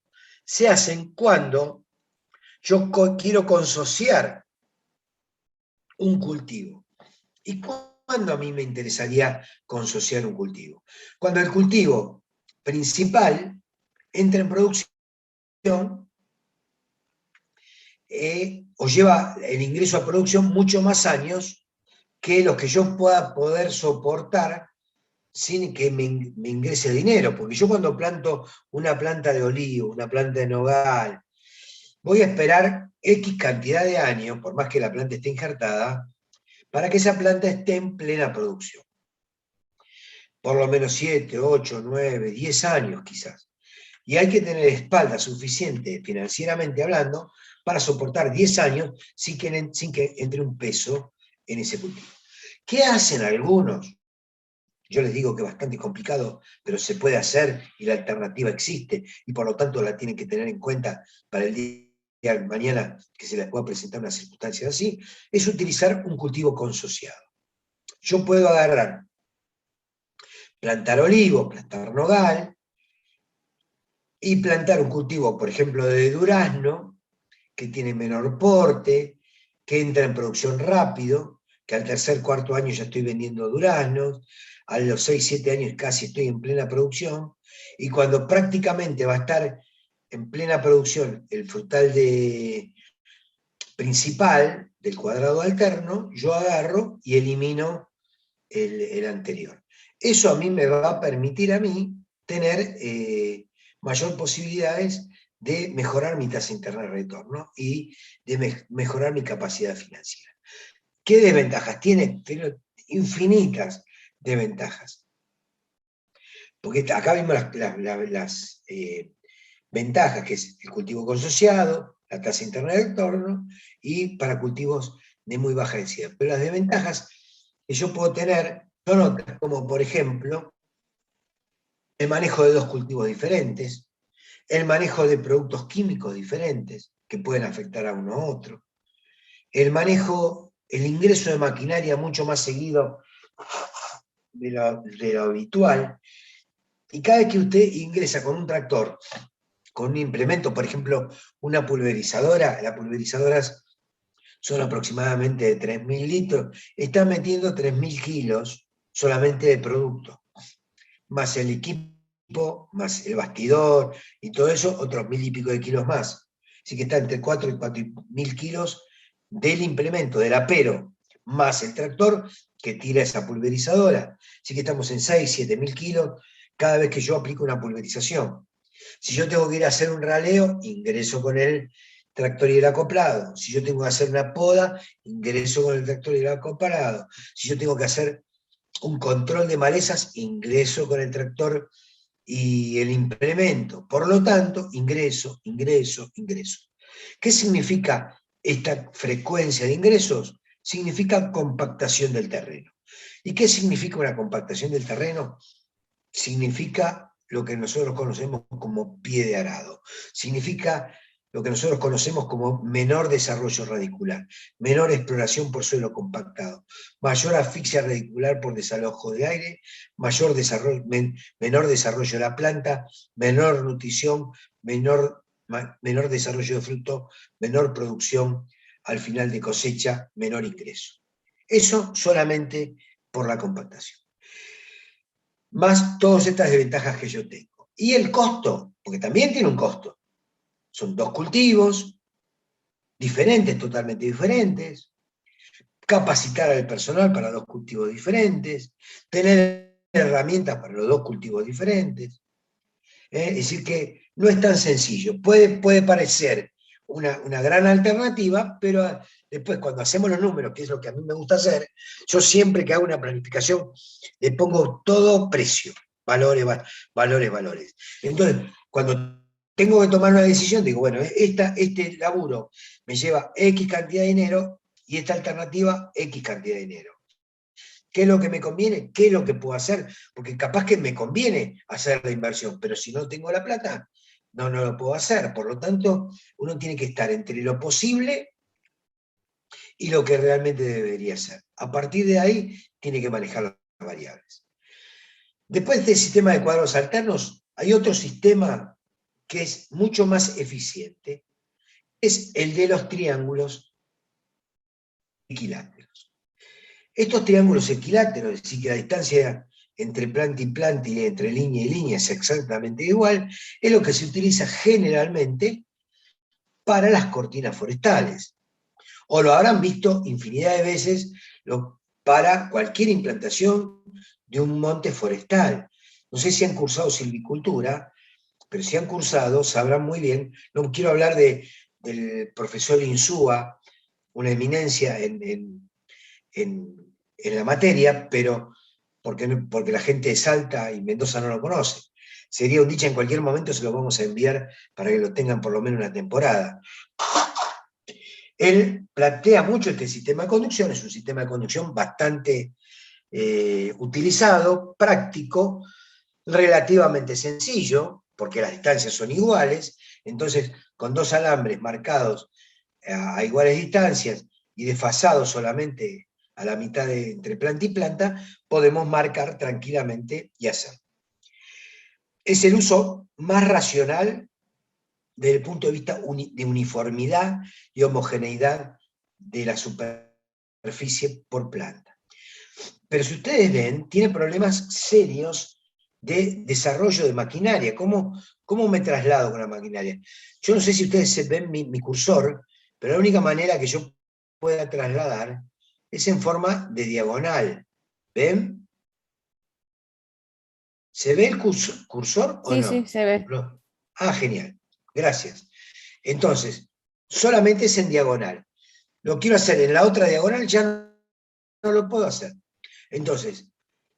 se hacen cuando yo quiero consociar un cultivo. ¿Y cuándo a mí me interesaría consociar un cultivo? Cuando el cultivo principal entra en producción o lleva el ingreso a producción mucho más años que los que yo pueda poder soportar sin que me ingrese dinero, porque yo cuando planto una planta de olivo, una planta de nogal, voy a esperar X cantidad de años, por más que la planta esté injertada, para que esa planta esté en plena producción. Por lo menos 7, 8, 9, 10 años quizás. Y hay que tener espalda suficiente, financieramente hablando, para soportar 10 años sin que entre un peso en ese cultivo. ¿Qué hacen algunos? Yo les digo que es bastante complicado, pero se puede hacer y la alternativa existe, y por lo tanto la tienen que tener en cuenta para el día de mañana que se les pueda presentar una circunstancia así, es utilizar un cultivo consociado. Yo puedo agarrar, plantar olivo, plantar nogal, y plantar un cultivo, por ejemplo, de durazno, que tiene menor porte, que entra en producción rápido, que al tercer, cuarto año ya estoy vendiendo duraznos, a los 6, 7 años casi estoy en plena producción, y cuando prácticamente va a estar en plena producción el frutal principal del cuadrado alterno, yo agarro y elimino el anterior. Eso a mí me va a permitir a mí tener mayor posibilidades de mejorar mi tasa interna de retorno y de mejorar mi capacidad financiera. ¿Qué desventajas tiene? Pero infinitas desventajas. Porque acá vimos las ventajas, que es el cultivo consociado, la tasa interna de retorno, y para cultivos de muy baja densidad. Pero las desventajas que yo puedo tener son otras, como por ejemplo, el manejo de 2 cultivos diferentes, el manejo de productos químicos diferentes que pueden afectar a uno a otro, el ingreso de maquinaria mucho más seguido de lo habitual, y cada vez que usted ingresa con un tractor, con un implemento, por ejemplo, una pulverizadora, las pulverizadoras son aproximadamente de 3.000 litros, está metiendo 3.000 kilos solamente de producto, más el equipo, más el bastidor y todo eso, otros 1.000 y pico de kilos más. Así que está entre 4 y 4.000 kilos del implemento, del apero, más el tractor que tira esa pulverizadora. Así que estamos en 6, 7.000 kilos cada vez que yo aplico una pulverización. Si yo tengo que ir a hacer un raleo, ingreso con el tractor y el acoplado. Si yo tengo que hacer una poda, ingreso con el tractor y el acoplado. Si yo tengo que hacer un control de malezas, ingreso con el tractor y el implemento. Por lo tanto, ingreso. ¿Qué significa esta frecuencia de ingresos? Significa compactación del terreno. ¿Y qué significa una compactación del terreno? Significa lo que nosotros conocemos como pie de arado. Significa lo que nosotros conocemos como menor desarrollo radicular, menor exploración por suelo compactado, mayor asfixia radicular por desalojo de aire, menor desarrollo de la planta, menor nutrición, menor desarrollo de fruto, menor producción al final de cosecha, menor ingreso. Eso solamente por la compactación. Más todas estas desventajas que yo tengo. Y el costo, porque también tiene un costo. Son 2 cultivos, diferentes, totalmente diferentes. Capacitar al personal para 2 cultivos diferentes. Tener herramientas para los 2 cultivos diferentes. Es decir que no es tan sencillo. Puede parecer una gran alternativa, pero después cuando hacemos los números, que es lo que a mí me gusta hacer, yo siempre que hago una planificación le pongo todo precio, valores. Entonces, cuando tengo que tomar una decisión, digo, bueno, este laburo me lleva X cantidad de dinero y esta alternativa X cantidad de dinero. ¿Qué es lo que me conviene? ¿Qué es lo que puedo hacer? Porque capaz que me conviene hacer la inversión, pero si no tengo la plata, no lo puedo hacer. Por lo tanto, uno tiene que estar entre lo posible y lo que realmente debería hacer. A partir de ahí, tiene que manejar las variables. Después del sistema de cuadros alternos, hay otro sistema que es mucho más eficiente, es el de los triángulos equiláteros. Estos triángulos equiláteros, es decir, que la distancia entre planta y planta y entre línea y línea es exactamente igual, es lo que se utiliza generalmente para las cortinas forestales. O lo habrán visto infinidad de veces para cualquier implantación de un monte forestal. No sé si han cursado silvicultura, pero si han cursado sabrán muy bien, no quiero hablar del profesor Insúa, una eminencia en la materia, pero porque la gente de Salta y Mendoza no lo conoce. Sería un dicho, en cualquier momento se lo vamos a enviar para que lo tengan por lo menos una temporada. Él plantea mucho este sistema de conducción, es un sistema de conducción bastante utilizado, práctico, relativamente sencillo, porque las distancias son iguales, entonces con dos alambres marcados a iguales distancias y desfasados solamente a la mitad entre planta y planta, podemos marcar tranquilamente y hacer. Es el uso más racional desde el punto de vista de uniformidad y homogeneidad de la superficie por planta. Pero si ustedes ven, tiene problemas serios de desarrollo de maquinaria. ¿Cómo me traslado con la maquinaria? Yo no sé si ustedes ven mi cursor, pero la única manera que yo pueda trasladar es en forma de diagonal. ¿Ven? ¿Se ve el cursor o Sí, no? sí, se ve. Ah, genial. Gracias. Entonces, solamente es en diagonal. Lo quiero hacer en la otra diagonal, ya no lo puedo hacer. Entonces,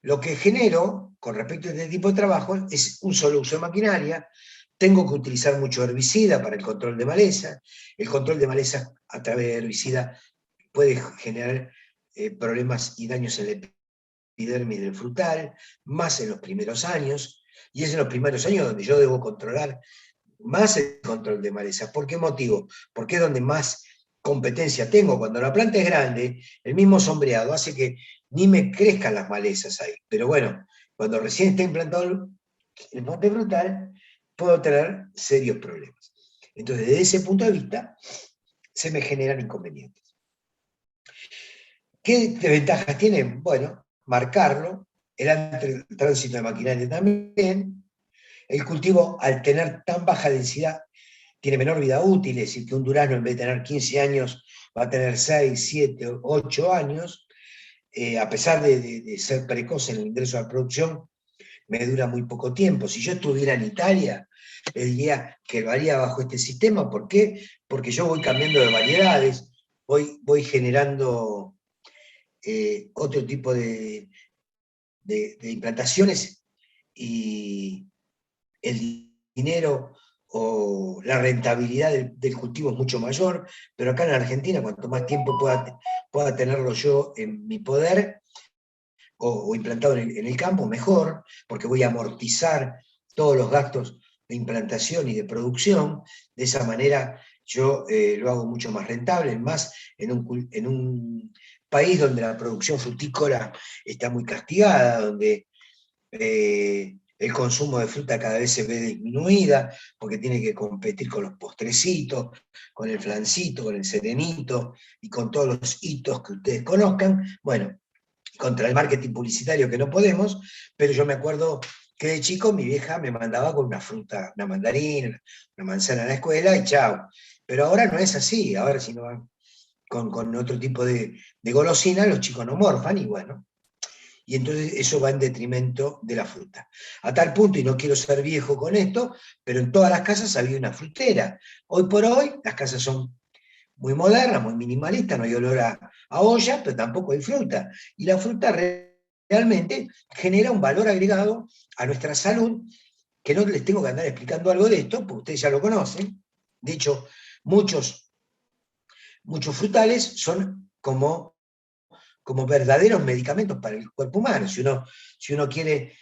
lo que genero con respecto a este tipo de trabajo es un solo uso de maquinaria. Tengo que utilizar mucho herbicida para el control de maleza. El control de maleza a través de herbicida puede generar problemas y daños en la epidermis del frutal, más en los primeros años, y es en los primeros años donde yo debo controlar más el control de maleza. ¿Por qué motivo? Porque es donde más competencia tengo. Cuando la planta es grande, el mismo sombreado hace que ni me crezcan las malezas ahí. Pero bueno, cuando recién está implantado el monte frutal, puedo tener serios problemas. Entonces, desde ese punto de vista, se me generan inconvenientes. ¿Qué ventajas tiene? Bueno, marcarlo, el tránsito de maquinaria también. El cultivo, al tener tan baja densidad, tiene menor vida útil, es decir, que un durazno en vez de tener 15 años va a tener 6, 7, 8 años. A pesar de ser precoz en el ingreso a la producción, me dura muy poco tiempo. Si yo estuviera en Italia, le diría que lo haría bajo este sistema. ¿Por qué? Porque yo voy cambiando de variedades, voy generando otro tipo de implantaciones y el dinero o la rentabilidad del cultivo es mucho mayor, pero acá en Argentina, cuanto más tiempo pueda tenerlo yo en mi poder o implantado en el campo, mejor, porque voy a amortizar todos los gastos de implantación y de producción. De esa manera yo lo hago mucho más rentable, más en un país donde la producción frutícola está muy castigada, donde el consumo de fruta cada vez se ve disminuida, porque tiene que competir con los postrecitos, con el flancito, con el serenito, y con todos los hitos que ustedes conozcan. Bueno, contra el marketing publicitario que no podemos, pero yo me acuerdo que de chico mi vieja me mandaba con una fruta, una mandarina, una manzana a la escuela y chao. Pero ahora no es así, ahora si no van con otro tipo de golosina, los chicos no morfan y bueno. Y entonces eso va en detrimento de la fruta. A tal punto, y no quiero ser viejo con esto, pero en todas las casas había una frutera. Hoy por hoy las casas son muy modernas, muy minimalistas, no hay olor a olla, pero tampoco hay fruta. Y la fruta realmente genera un valor agregado a nuestra salud, que no les tengo que andar explicando algo de esto, porque ustedes ya lo conocen. De hecho, muchos frutales son como como verdaderos medicamentos para el cuerpo humano. Si uno quiere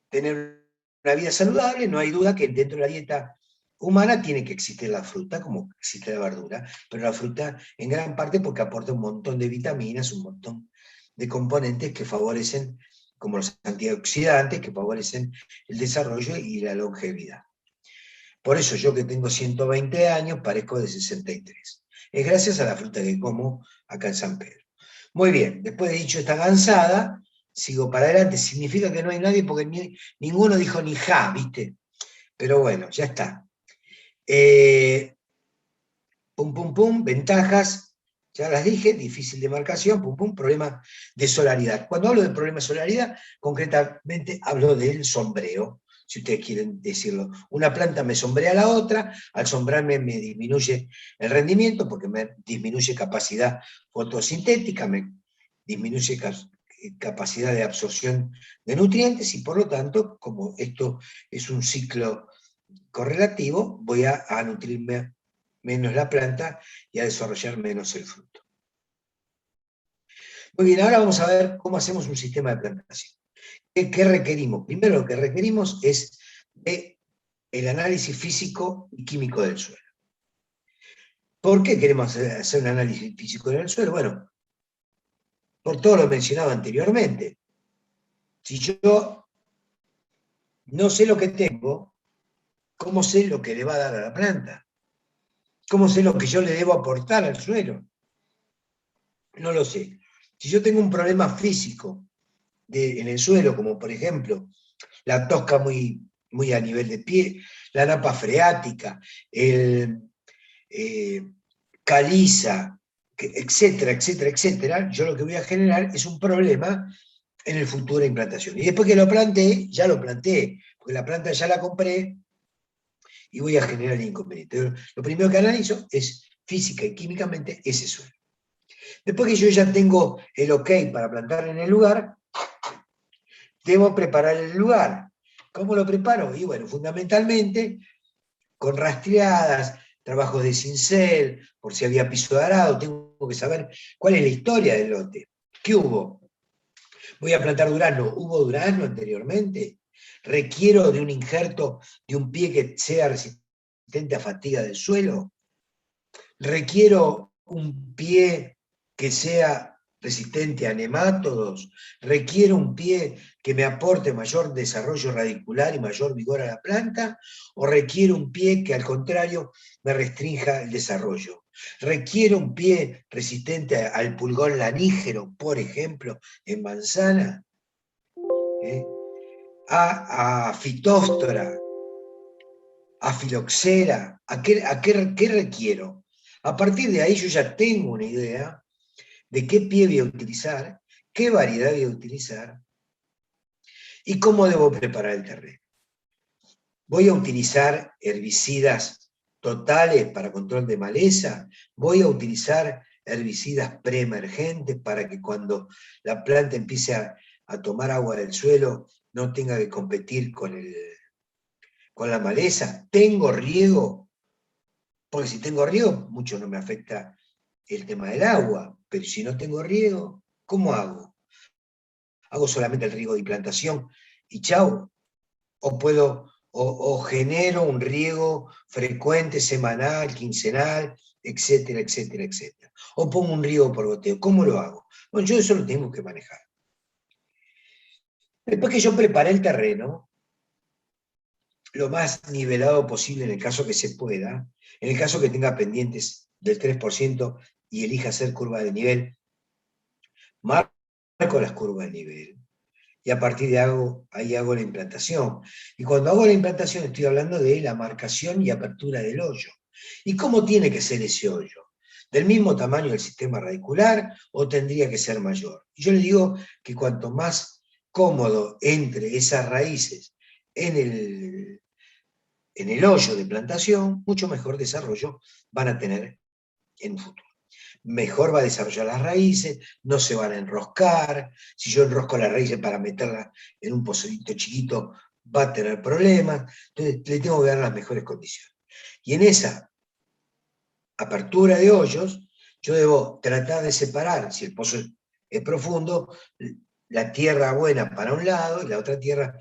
tener una vida saludable, no hay duda que dentro de la dieta humana tiene que existir la fruta, como existe la verdura, pero la fruta en gran parte porque aporta un montón de vitaminas, un montón de componentes que favorecen, como los antioxidantes, que favorecen el desarrollo y la longevidad. Por eso yo, que tengo 120 años, parezco de 63. Es gracias a la fruta que como acá en San Pedro. Muy bien, después de dicho esta gansada, sigo para adelante. Significa que no hay nadie porque ninguno dijo ni ja, ¿viste? Pero bueno, ya está. Pum, pum, pum, ventajas, ya las dije, difícil de marcación, pum, pum, problema de solaridad. Cuando hablo de problema de solaridad, concretamente hablo del sombreo, si ustedes quieren decirlo. Una planta me sombrea a la otra, al sombrarme me disminuye el rendimiento, porque me disminuye capacidad fotosintética, me disminuye capacidad de absorción de nutrientes, y por lo tanto, como esto es un ciclo correlativo, voy a nutrirme menos la planta y a desarrollar menos el fruto. Muy bien, ahora vamos a ver cómo hacemos un sistema de plantación. ¿Qué requerimos? Primero, lo que requerimos es el análisis físico y químico del suelo. ¿Por qué queremos hacer un análisis físico del suelo? Bueno, por todo lo mencionado anteriormente. Si yo no sé lo que tengo, ¿cómo sé lo que le va a dar a la planta? ¿Cómo sé lo que yo le debo aportar al suelo? No lo sé. Si yo tengo un problema físico en el suelo, como por ejemplo la tosca muy, muy a nivel de pie, la napa freática, caliza, etcétera, etcétera, etcétera, yo lo que voy a generar es un problema en el futuro de implantación. Y después que lo planteé, ya lo planteé, porque la planta ya la compré y voy a generar el inconveniente. Lo primero que analizo es física y químicamente ese suelo. Después que yo ya tengo el ok para plantar en el lugar, debo preparar el lugar. ¿Cómo lo preparo? Y bueno, fundamentalmente con rastreadas, trabajos de cincel, por si había piso de arado, tengo que saber cuál es la historia del lote. ¿Qué hubo? Voy a plantar durazno. ¿Hubo durazno anteriormente? ¿Requiero de un injerto de un pie que sea resistente a fatiga del suelo? ¿Requiero un pie que sea resistente a nemátodos? ¿Requiero un pie que me aporte mayor desarrollo radicular y mayor vigor a la planta? ¿O requiero un pie que al contrario me restrinja el desarrollo? ¿Requiero un pie resistente al pulgón lanígero, por ejemplo, en manzana? A fitóftora, a filoxera, ¿qué requiero? A partir de ahí yo ya tengo una idea de qué pie voy a utilizar, qué variedad voy a utilizar y cómo debo preparar el terreno. Voy a utilizar herbicidas totales para control de maleza, voy a utilizar herbicidas preemergentes para que cuando la planta empiece a tomar agua del suelo no tenga que competir con la maleza. ¿Tengo riego? Porque si tengo riego, mucho no me afecta el tema del agua, pero si no tengo riego, ¿cómo hago? ¿Hago solamente el riego de implantación y chau? ¿O genero un riego frecuente, semanal, quincenal, etcétera, etcétera, etcétera? ¿O pongo un riego por goteo? ¿Cómo lo hago? Bueno, yo eso lo tengo que manejar. Después que yo preparé el terreno, lo más nivelado posible en el caso que se pueda, en el caso que tenga pendientes del 3% y elija hacer curva de nivel, marco las curvas de nivel y a partir de ahí hago la implantación. Y cuando hago la implantación estoy hablando de la marcación y apertura del hoyo. ¿Y cómo tiene que ser ese hoyo? ¿Del mismo tamaño del sistema radicular o tendría que ser mayor? Y yo le digo que cuanto más cómodo entre esas raíces en el hoyo de plantación, mucho mejor desarrollo van a tener en el futuro. Mejor va a desarrollar las raíces, no se van a enroscar. Si yo enrosco las raíces para meterla en un pocito chiquito, va a tener problemas. Entonces le tengo que dar las mejores condiciones. Y en esa apertura de hoyos, yo debo tratar de separar, si el pozo es profundo, la tierra buena para un lado y la otra tierra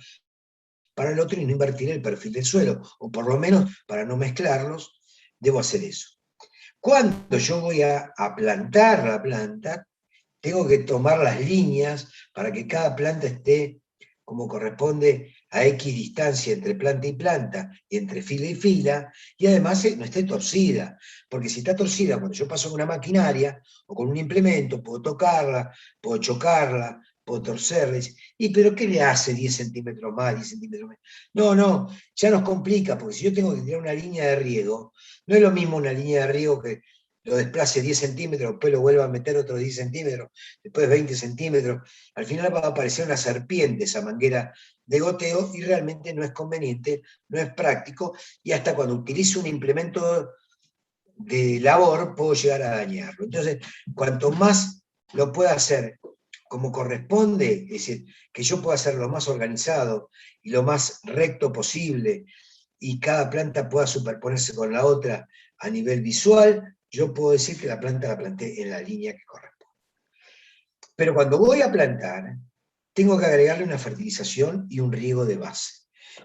para el otro, y no invertir el perfil del suelo, o por lo menos para no mezclarlos, debo hacer eso. Cuando yo voy a plantar la planta, tengo que tomar las líneas para que cada planta esté como corresponde a X distancia entre planta y planta, y entre fila y fila, y además no esté torcida, porque si está torcida, cuando yo paso con una maquinaria o con un implemento, puedo tocarla, puedo chocarla, puedo torcerla, y pero ¿qué le hace 10 centímetros más, 10 centímetros menos? No, ya nos complica, porque si yo tengo que tirar una línea de riego, no es lo mismo una línea de riego que lo desplace 10 centímetros, después lo vuelva a meter otros 10 centímetros, después 20 centímetros, al final va a aparecer una serpiente esa manguera de goteo, y realmente no es conveniente, no es práctico, y hasta cuando utilizo un implemento de labor puedo llegar a dañarlo. Entonces, cuanto más lo pueda hacer como corresponde, es decir, que yo pueda hacer lo más organizado y lo más recto posible, y cada planta pueda superponerse con la otra a nivel visual, yo puedo decir que la planta la planté en la línea que corresponde. Pero cuando voy a plantar, tengo que agregarle una fertilización y un riego de base.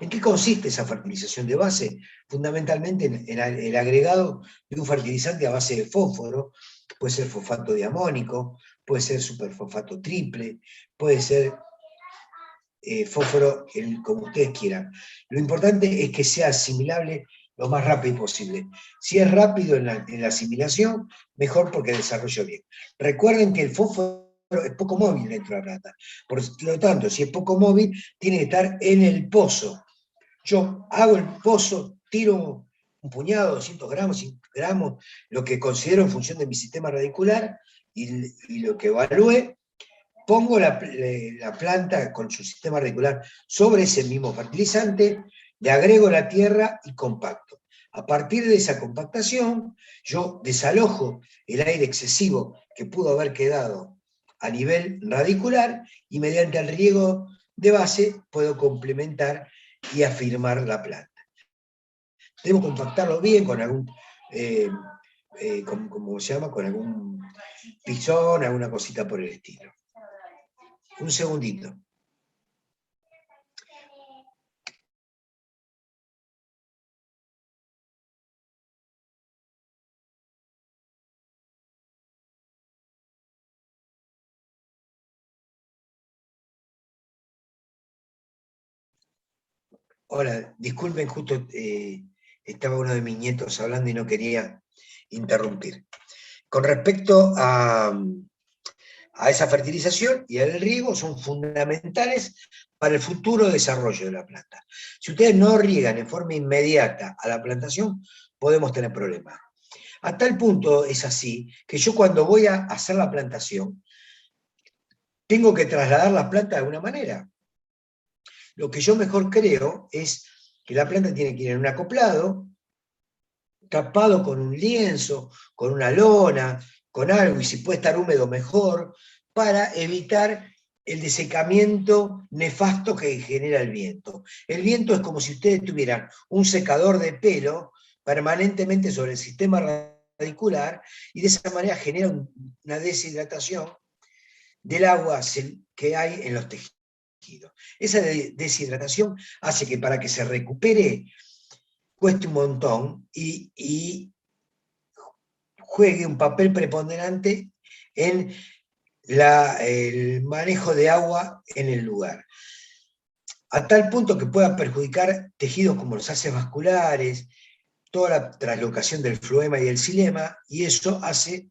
¿En qué consiste esa fertilización de base? Fundamentalmente en el agregado de un fertilizante a base de fósforo, puede ser fosfato diamónico, puede ser superfosfato triple, puede ser fósforo, como ustedes quieran. Lo importante es que sea asimilable lo más rápido posible. Si es rápido en la asimilación, mejor, porque desarrollo bien. Recuerden que el fósforo es poco móvil dentro de la planta. Por lo tanto, si es poco móvil, tiene que estar en el pozo. Yo hago el pozo, tiro un puñado, 200 gramos, 50 gramos, lo que considero en función de mi sistema radicular y lo que evalúe. Pongo la planta con su sistema radicular sobre ese mismo fertilizante, le agrego la tierra y compacto. A partir de esa compactación, yo desalojo el aire excesivo que pudo haber quedado a nivel radicular, y mediante el riego de base puedo complementar y afirmar la planta. Debo compactarlo bien con algún, ¿cómo se llama? Con algún pisón, alguna cosita por el estilo. Un segundito. Hola, disculpen, justo estaba uno de mis nietos hablando y no quería interrumpir. Con respecto a esa fertilización y al riego, son fundamentales para el futuro desarrollo de la planta. Si ustedes no riegan en forma inmediata a la plantación, podemos tener problemas. A tal punto es así, que yo cuando voy a hacer la plantación, tengo que trasladar la planta de alguna manera. Lo que yo mejor creo es que la planta tiene que ir en un acoplado, tapado con un lienzo, con una lona, con algo, y si puede estar húmedo mejor, para evitar el desecamiento nefasto que genera el viento. El viento es como si ustedes tuvieran un secador de pelo permanentemente sobre el sistema radicular, y de esa manera genera una deshidratación del agua que hay en los tejidos. Esa deshidratación hace que, para que se recupere, cueste un montón y juegue un papel preponderante en el manejo de agua en el lugar, a tal punto que pueda perjudicar tejidos como los haces vasculares, toda la traslocación del floema y del xilema, y eso hace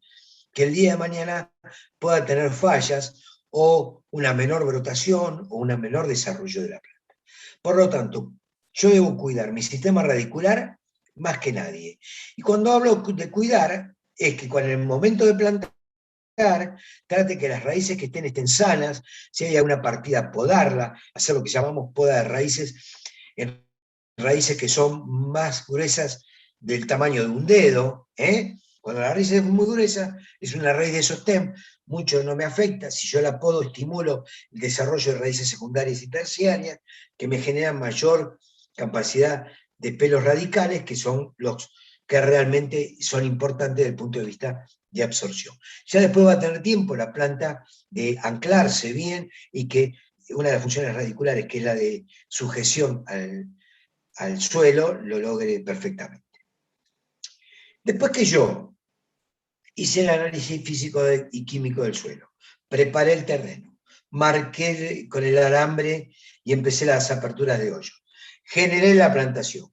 que el día de mañana pueda tener fallas o una menor brotación o un menor desarrollo de la planta. Por lo tanto, yo debo cuidar mi sistema radicular más que nadie. Y cuando hablo de cuidar, es que en el momento de plantar, trate que las raíces que estén sanas, si hay alguna partida, podarla, hacer lo que llamamos poda de raíces, en raíces que son más gruesas del tamaño de un dedo. Cuando la raíz es muy gruesa, es una raíz de sostén, mucho no me afecta. Si yo la podo, estimulo el desarrollo de raíces secundarias y terciarias, que me generan mayor capacidad de pelos radicales, que son los que realmente son importantes desde el punto de vista de absorción. Ya después va a tener tiempo la planta de anclarse bien y que una de las funciones radiculares, que es la de sujeción al suelo, lo logre perfectamente. Después que yo hice el análisis físico y químico del suelo, preparé el terreno, marqué con el alambre y empecé las aperturas de hoyo, generé la plantación,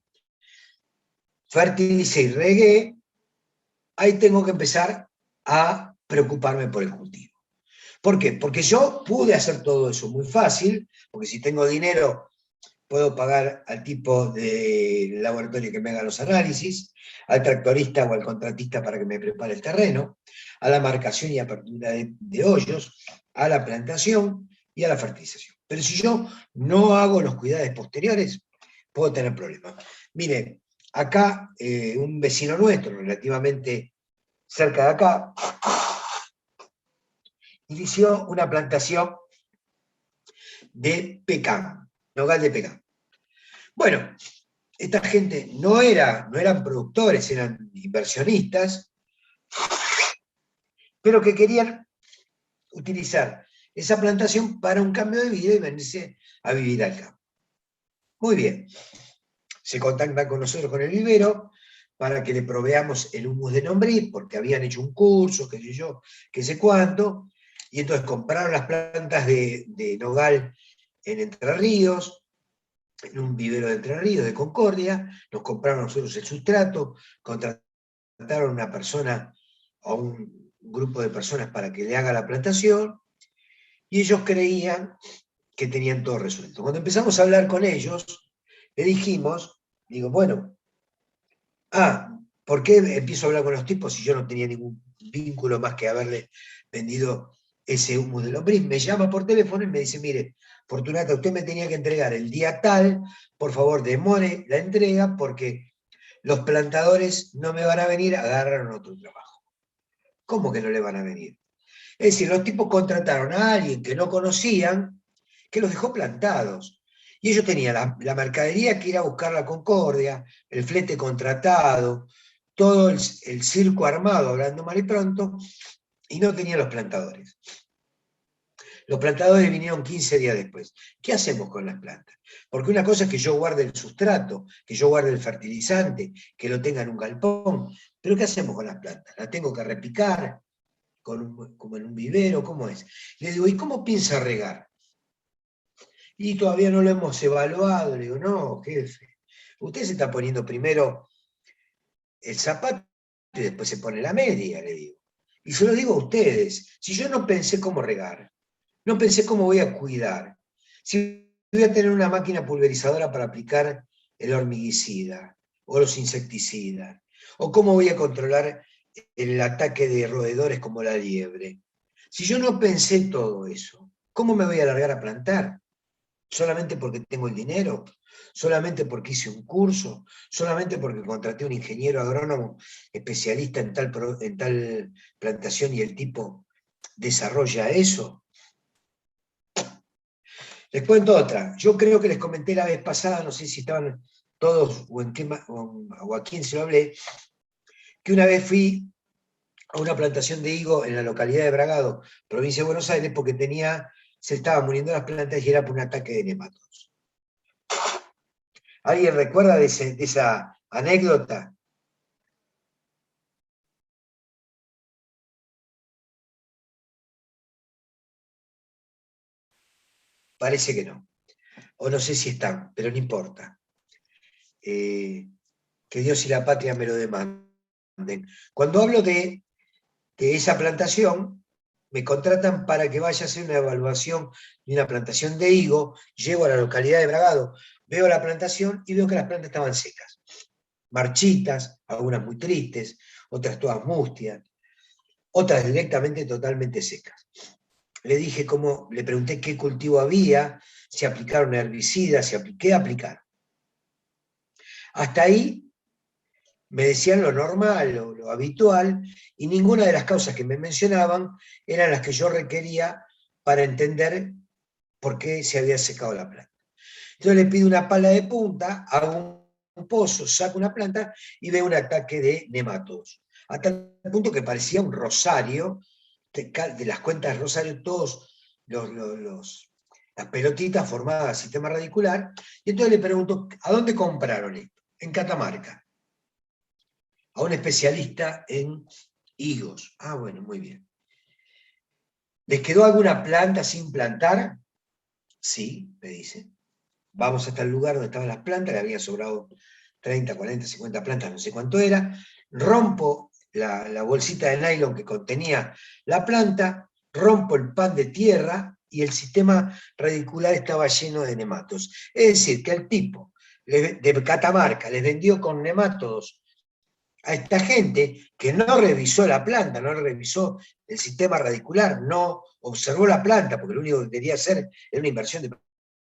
fertilicé y regué, ahí tengo que empezar a preocuparme por el cultivo. ¿Por qué? Porque yo pude hacer todo eso muy fácil, porque si tengo dinero puedo pagar al tipo de laboratorio que me haga los análisis, al tractorista o al contratista para que me prepare el terreno, a la marcación y apertura de hoyos, a la plantación y a la fertilización. Pero si yo no hago los cuidados posteriores, puedo tener problemas. Mire, acá un vecino nuestro, relativamente cerca de acá, inició una plantación de pecan, nogal de pecan. Bueno, esta gente no eran productores, eran inversionistas, pero que querían utilizar esa plantación para un cambio de vida y venirse a vivir al campo. Muy bien. Se contactan con nosotros, con el vivero, para que le proveamos el humus de lombriz, porque habían hecho un curso, qué sé yo, qué sé cuánto, y entonces compraron las plantas de nogal en Entre Ríos, en un vivero de Entre Ríos, de Concordia, nos compraron nosotros el sustrato, contrataron a una persona o un grupo de personas para que le haga la plantación, y ellos creían que tenían todo resuelto. Cuando empezamos a hablar con ellos, le dijimos, digo, bueno, ¿por qué empiezo a hablar con los tipos si yo no tenía ningún vínculo más que haberle vendido ese humus de lombriz? Me llama por teléfono y me dice, mire, Fortunata, usted me tenía que entregar el día tal, por favor demore la entrega porque los plantadores no me van a venir, agarraron otro trabajo. ¿Cómo que no le van a venir? Es decir, los tipos contrataron a alguien que no conocían, que los dejó plantados. Y ellos tenían la mercadería que ir a buscar la Concordia, el flete contratado, todo el circo armado, hablando mal y pronto, y no tenían los plantadores. Los plantadores vinieron 15 días después. ¿Qué hacemos con las plantas? Porque una cosa es que yo guarde el sustrato, que yo guarde el fertilizante, que lo tenga en un galpón, pero ¿qué hacemos con las plantas? ¿Las tengo que repicar como en un vivero? ¿Cómo es? Le digo, ¿y cómo piensa regar? Y todavía no lo hemos evaluado. Le digo, no, jefe, usted se está poniendo primero el zapato y después se pone la media, le digo. Y se lo digo a ustedes, si yo no pensé cómo regar, no pensé cómo voy a cuidar, si voy a tener una máquina pulverizadora para aplicar el hormiguicida o los insecticidas, o cómo voy a controlar el ataque de roedores como la liebre. Si yo no pensé todo eso, ¿cómo me voy a largar a plantar? ¿Solamente porque tengo el dinero? ¿Solamente porque hice un curso? ¿Solamente porque contraté a un ingeniero agrónomo especialista en tal plantación y el tipo desarrolla eso? Les cuento otra. Yo creo que les comenté la vez pasada, no sé si estaban todos o a quién se lo hablé, que una vez fui a una plantación de higo en la localidad de Bragado, provincia de Buenos Aires, porque se estaban muriendo las plantas y era por un ataque de nematodos. ¿Alguien recuerda de esa anécdota? Parece que no. O no sé si están, pero no importa. Que Dios y la patria me lo demanden. Cuando hablo de esa plantación, me contratan para que vaya a hacer una evaluación de una plantación de higo, llego a la localidad de Bragado, veo la plantación y veo que las plantas estaban secas, marchitas, algunas muy tristes, otras todas mustias, otras directamente totalmente secas. Le pregunté qué cultivo había, si aplicaron herbicidas, qué aplicaron. Hasta ahí me decían lo normal, lo habitual, y ninguna de las causas que me mencionaban eran las que yo requería para entender por qué se había secado la planta. Entonces le pido una pala de punta, hago pozo, saca una planta y ve un ataque de nemátodos. Hasta el punto que parecía un rosario, de las cuentas de rosario, todos las pelotitas formadas sistema radicular, y entonces le pregunto, ¿a dónde compraron esto? En Catamarca. A un especialista en higos. Ah, bueno, muy bien. ¿Les quedó alguna planta sin plantar? Sí, me dice. Vamos hasta el lugar donde estaban las plantas, le había sobrado 30, 40, 50 plantas, no sé cuánto era. Rompo la bolsita de nylon que contenía la planta, rompo el pan de tierra y el sistema radicular estaba lleno de nematodos. Es decir, que el tipo de Catamarca les vendió con nemátodos a esta gente que no revisó la planta, no revisó el sistema radicular, no observó la planta, porque lo único que quería hacer era una inversión de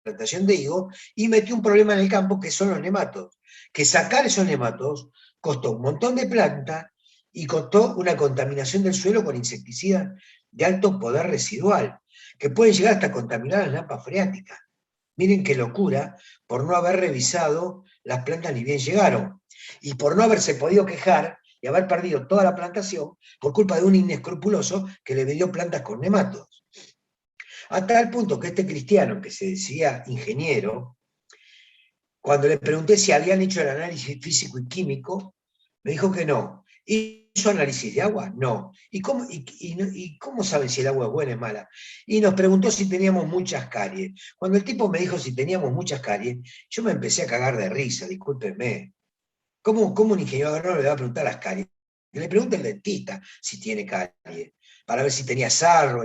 plantación de higo, y metió un problema en el campo que son los nematodos. Que sacar esos nematodos costó un montón de planta y costó una contaminación del suelo con insecticidas de alto poder residual, que pueden llegar hasta contaminar las napas freáticas. Miren qué locura, por no haber revisado las plantas ni bien llegaron, y por no haberse podido quejar y haber perdido toda la plantación por culpa de un inescrupuloso que le vendió plantas con nematodos. A tal punto que este cristiano, que se decía ingeniero, cuando le pregunté si habían hecho el análisis físico y químico, me dijo que no. ¿Hizo análisis de agua? No. ¿Y cómo saben si el agua es buena o es mala? Y nos preguntó si teníamos muchas caries. Cuando el tipo me dijo si teníamos muchas caries, yo me empecé a cagar de risa, discúlpenme. ¿Cómo un ingeniero agrónomo le va a preguntar las caries? Que le pregunte al dentista si tiene caries, para ver si tenía sarro,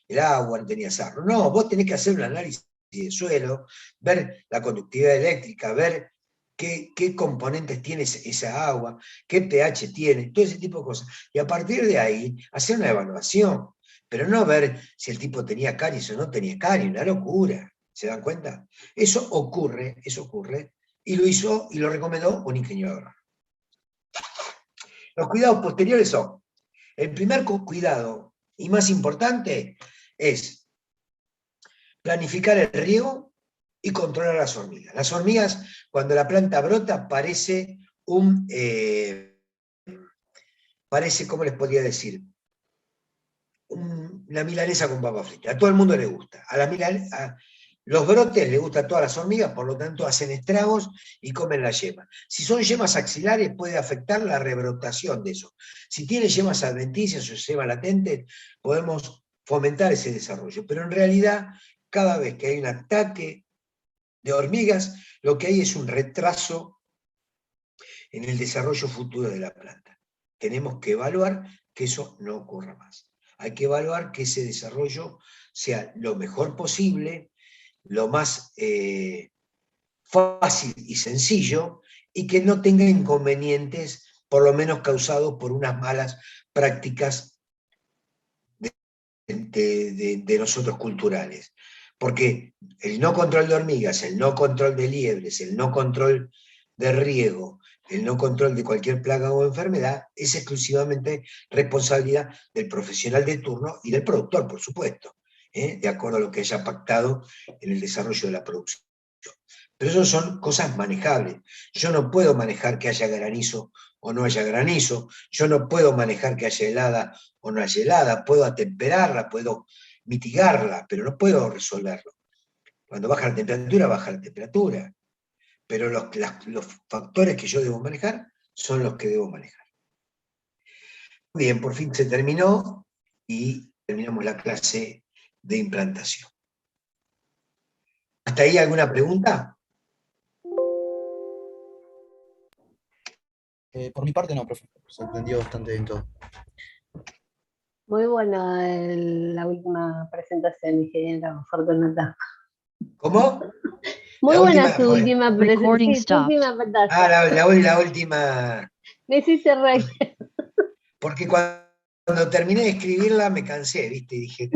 el agua no tenía sarro. No, vos tenés que hacer un análisis de suelo, ver la conductividad eléctrica, ver qué componentes tiene esa agua, qué pH tiene, todo ese tipo de cosas. Y a partir de ahí, hacer una evaluación, pero no ver si el tipo tenía caries o no tenía caries, una locura. ¿Se dan cuenta? Eso ocurre, y lo hizo y lo recomendó un ingeniero agrónomo. Los cuidados posteriores son, el primer cuidado y más importante es planificar el riego y controlar las hormigas. Las hormigas, cuando la planta brota, parece, ¿cómo les podría decir? Una milanesa con papa frita. A todo el mundo le gusta. Los brotes les gusta a todas las hormigas, por lo tanto hacen estragos y comen la yema. Si son yemas axilares, puede afectar la rebrotación de eso. Si tiene yemas adventicias o yemas latentes, podemos fomentar ese desarrollo. Pero en realidad, cada vez que hay un ataque de hormigas, lo que hay es un retraso en el desarrollo futuro de la planta. Tenemos que evaluar que eso no ocurra más. Hay que evaluar que ese desarrollo sea lo mejor posible, lo más fácil y sencillo, y que no tenga inconvenientes, por lo menos causados por unas malas prácticas de nosotros culturales. Porque el no control de hormigas, el no control de liebres, el no control de riego, el no control de cualquier plaga o enfermedad es exclusivamente responsabilidad del profesional de turno y del productor, por supuesto, de acuerdo a lo que haya pactado en el desarrollo de la producción. Pero eso son cosas manejables. Yo no puedo manejar que haya granizo o no haya granizo, yo no puedo manejar que haya helada o no haya helada, puedo atemperarla, puedo mitigarla, pero no puedo resolverlo. Cuando baja la temperatura, baja la temperatura. Pero los factores que yo debo manejar son los que debo manejar. Muy bien, por fin se terminó y terminamos la clase de implantación. ¿Hasta ahí alguna pregunta? Por mi parte no, profe. Se entendió bastante bien todo. Muy buena la última presentación, ingeniero Fortunata. ¿Cómo? Muy buena su última, última presentación. Sí, su última presentación. La última. Me hiciste reír. Porque cuando terminé de escribirla me cansé, ¿viste? Y dije,